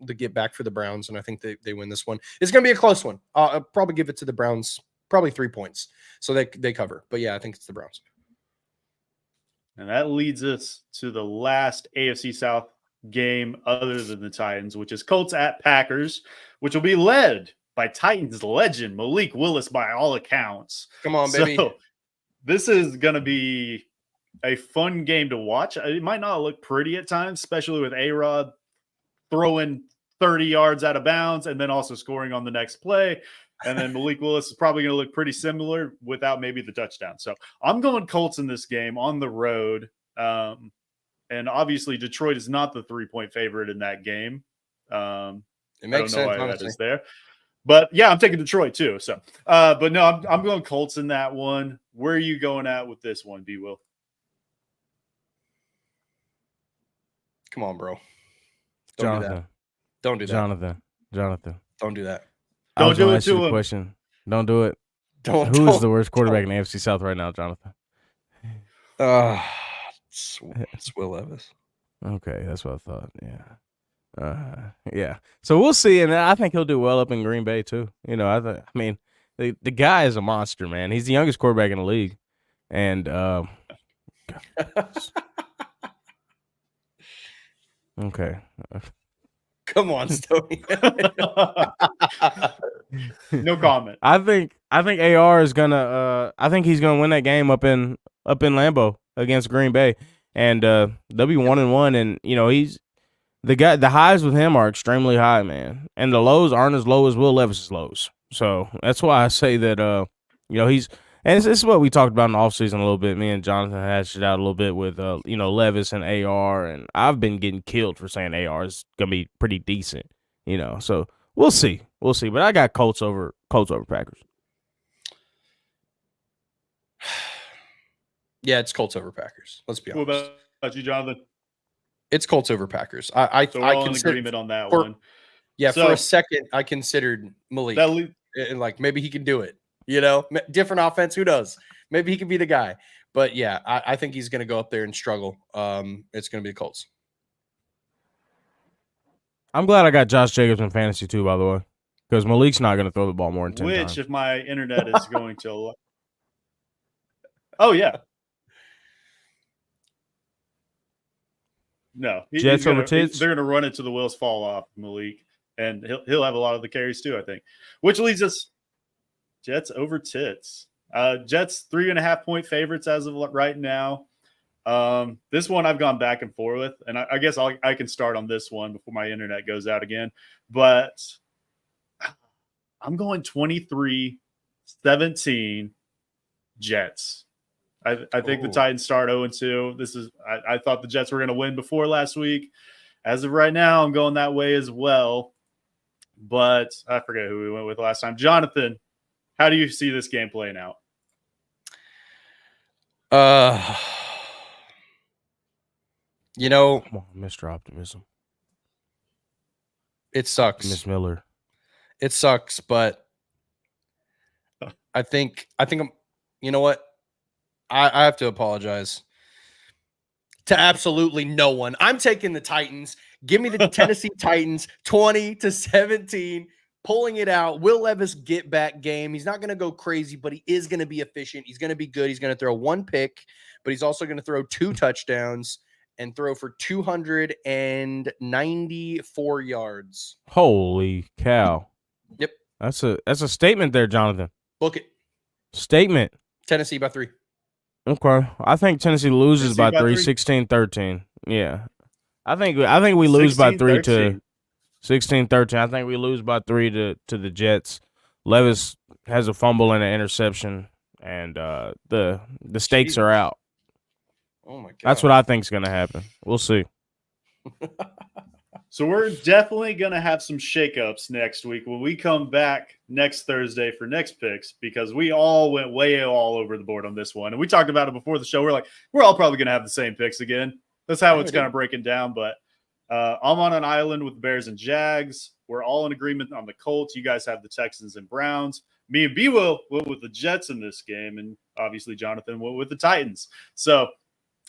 the get back for the Browns, and I think they win this one. It's going to be a close one. I'll probably give it to the Browns, probably 3 points. So they cover. But yeah, I think it's the Browns. And that leads us to the last AFC South game other than the Titans, which is Colts at Packers, which will be led by Titans legend Malik Willis by all accounts. Come on, baby. So this is going to be a fun game to watch. It might not look pretty at times, especially with A-Rod throwing 30 yards out of bounds and then also scoring on the next play. And then Malik Willis is probably going to look pretty similar without maybe the touchdown. So I'm going Colts in this game on the road. And obviously Detroit is not the 3-point favorite in that game. It makes sense, why honestly. that is there. But yeah, I'm taking Detroit too. So, but no, I'm going Colts in that one. Where are you going at with this one, B. Will? Come on, bro. Jonathan. Don't do that. Jonathan. Don't do that. Don't do it to him. Question. Don't do it. Don't. Who is the worst quarterback in the AFC South right now, Jonathan? It's Will Levis. Okay, that's what I thought. Yeah. Yeah. So we'll see, and I think he'll do well up in Green Bay too. You know, I mean, the guy is a monster, man. He's the youngest quarterback in the league, and okay. Come on, Stoney. No comment. I think AR is gonna. I think he's gonna win that game up in Lambeau against Green Bay, and they'll be 1-1. And you know, he's the guy. The highs with him are extremely high, man, and the lows aren't as low as Will Levis's lows. So that's why I say that. You know, he's. And this is what we talked about in the offseason a little bit. Me and Jonathan hashed it out a little bit with, you know, Levis and AR. And I've been getting killed for saying AR is going to be pretty decent, you know. So we'll see. We'll see. But I got Colts over Packers. Yeah, it's Colts over Packers. Let's be honest. What about you, Jonathan? It's Colts over Packers. So we're all in agreement on that one. Yeah, So, for a second, I considered Malik. And like, maybe he can do it. You know, different offense. Who knows? Maybe he could be the guy. But yeah, I think he's going to go up there and struggle. It's going to be the Colts. I'm glad I got Josh Jacobs in fantasy too, by the way, because Malik's not going to throw the ball more than 10 times. Which, if my internet is going to, oh yeah, no, Jets over Tits. They're going to run it to the wheels fall off, Malik, and he'll have a lot of the carries too, I think. Which leads us. Jets over Tits. Jets 3.5-point favorites as of right now. This one I've gone back and forth with, and I guess I can start on this one before my internet goes out again. But I'm going 23-17 Jets. I think the Titans start 0-2. I thought the Jets were going to win before last week. As of right now, I'm going that way as well. But I forget who we went with last time. Jonathan, how do you see this game playing out? You know, come on, Mr. Optimism. It sucks. Miss Miller. It sucks, but I think I'm, you know what? I have to apologize to absolutely no one. I'm taking the Titans. Give me the Tennessee Titans 20-17. Pulling it out. Will Levis get back game. He's not going to go crazy, but he is going to be efficient. He's going to be good. He's going to throw 1 pick, but he's also going to throw 2 touchdowns and throw for 294 yards. Holy cow. Yep. That's a statement there, Jonathan. Book it. Statement. Tennessee by 3. Okay. I think Tennessee loses by 3, 16-13. Yeah. I think we lose by 3 to 16-13. I think we lose by 3 to the Jets. Levis has a fumble and an interception, and the stakes are out. Oh my god! That's what I think is going to happen. We'll see. So we're definitely going to have some shakeups next week when we come back next Thursday for next picks, because we all went way all over the board on this one, and we talked about it before the show. We're like, we're all probably going to have the same picks again. That's how it's kind of breaking down, but. I'm on an island with the Bears and Jags. We're all in agreement on the Colts. You guys have the Texans and Browns. Me and B will went with the Jets in this game, and obviously Jonathan went with the Titans. So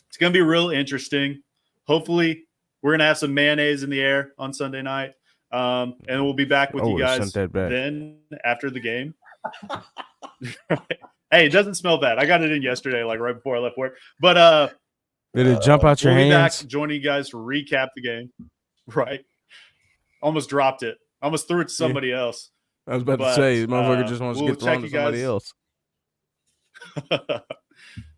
it's going to be real interesting. Hopefully, we're going to have some mayonnaise in the air on Sunday night, and we'll be back with you guys then after the game. Hey, it doesn't smell bad. I got it in yesterday, like right before I left work. But did it jump out your hands? We'll be back joining you guys to recap the game. Right. Almost dropped it. Almost threw it to somebody else. I was about to say, the motherfucker just wants to get thrown to somebody else.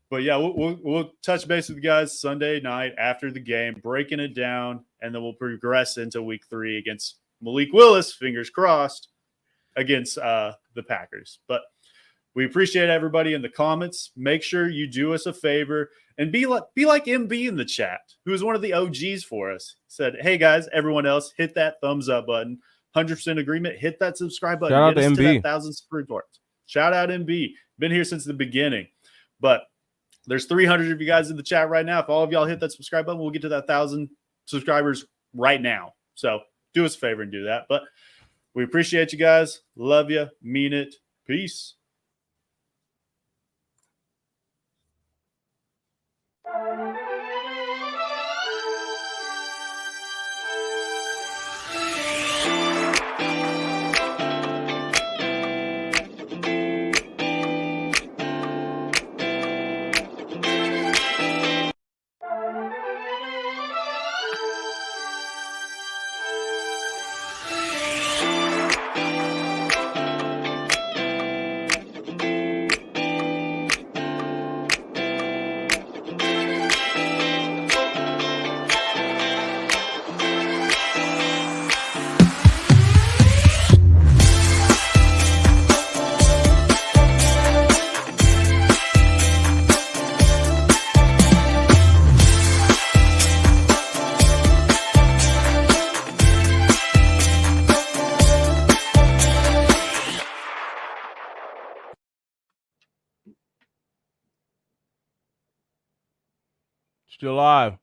But yeah, we'll touch base with you guys Sunday night after the game, breaking it down, and then we'll progress into week 3 against Malik Willis, fingers crossed. against the Packers. But we appreciate everybody in the comments. Make sure you do us a favor and be like MB in the chat, who is one of the OGs for us. Said, hey guys, everyone else, hit that thumbs up button. 100% agreement. Hit that subscribe button. Shout out Get to us MB. to that 1,000 subscribers. Shout out MB. Been here since the beginning. But there's 300 of you guys in the chat right now. If all of y'all hit that subscribe button, we'll get to that 1,000 subscribers right now. So do us a favor and do that. But we appreciate you guys. Love you. Mean it. Peace. Still live.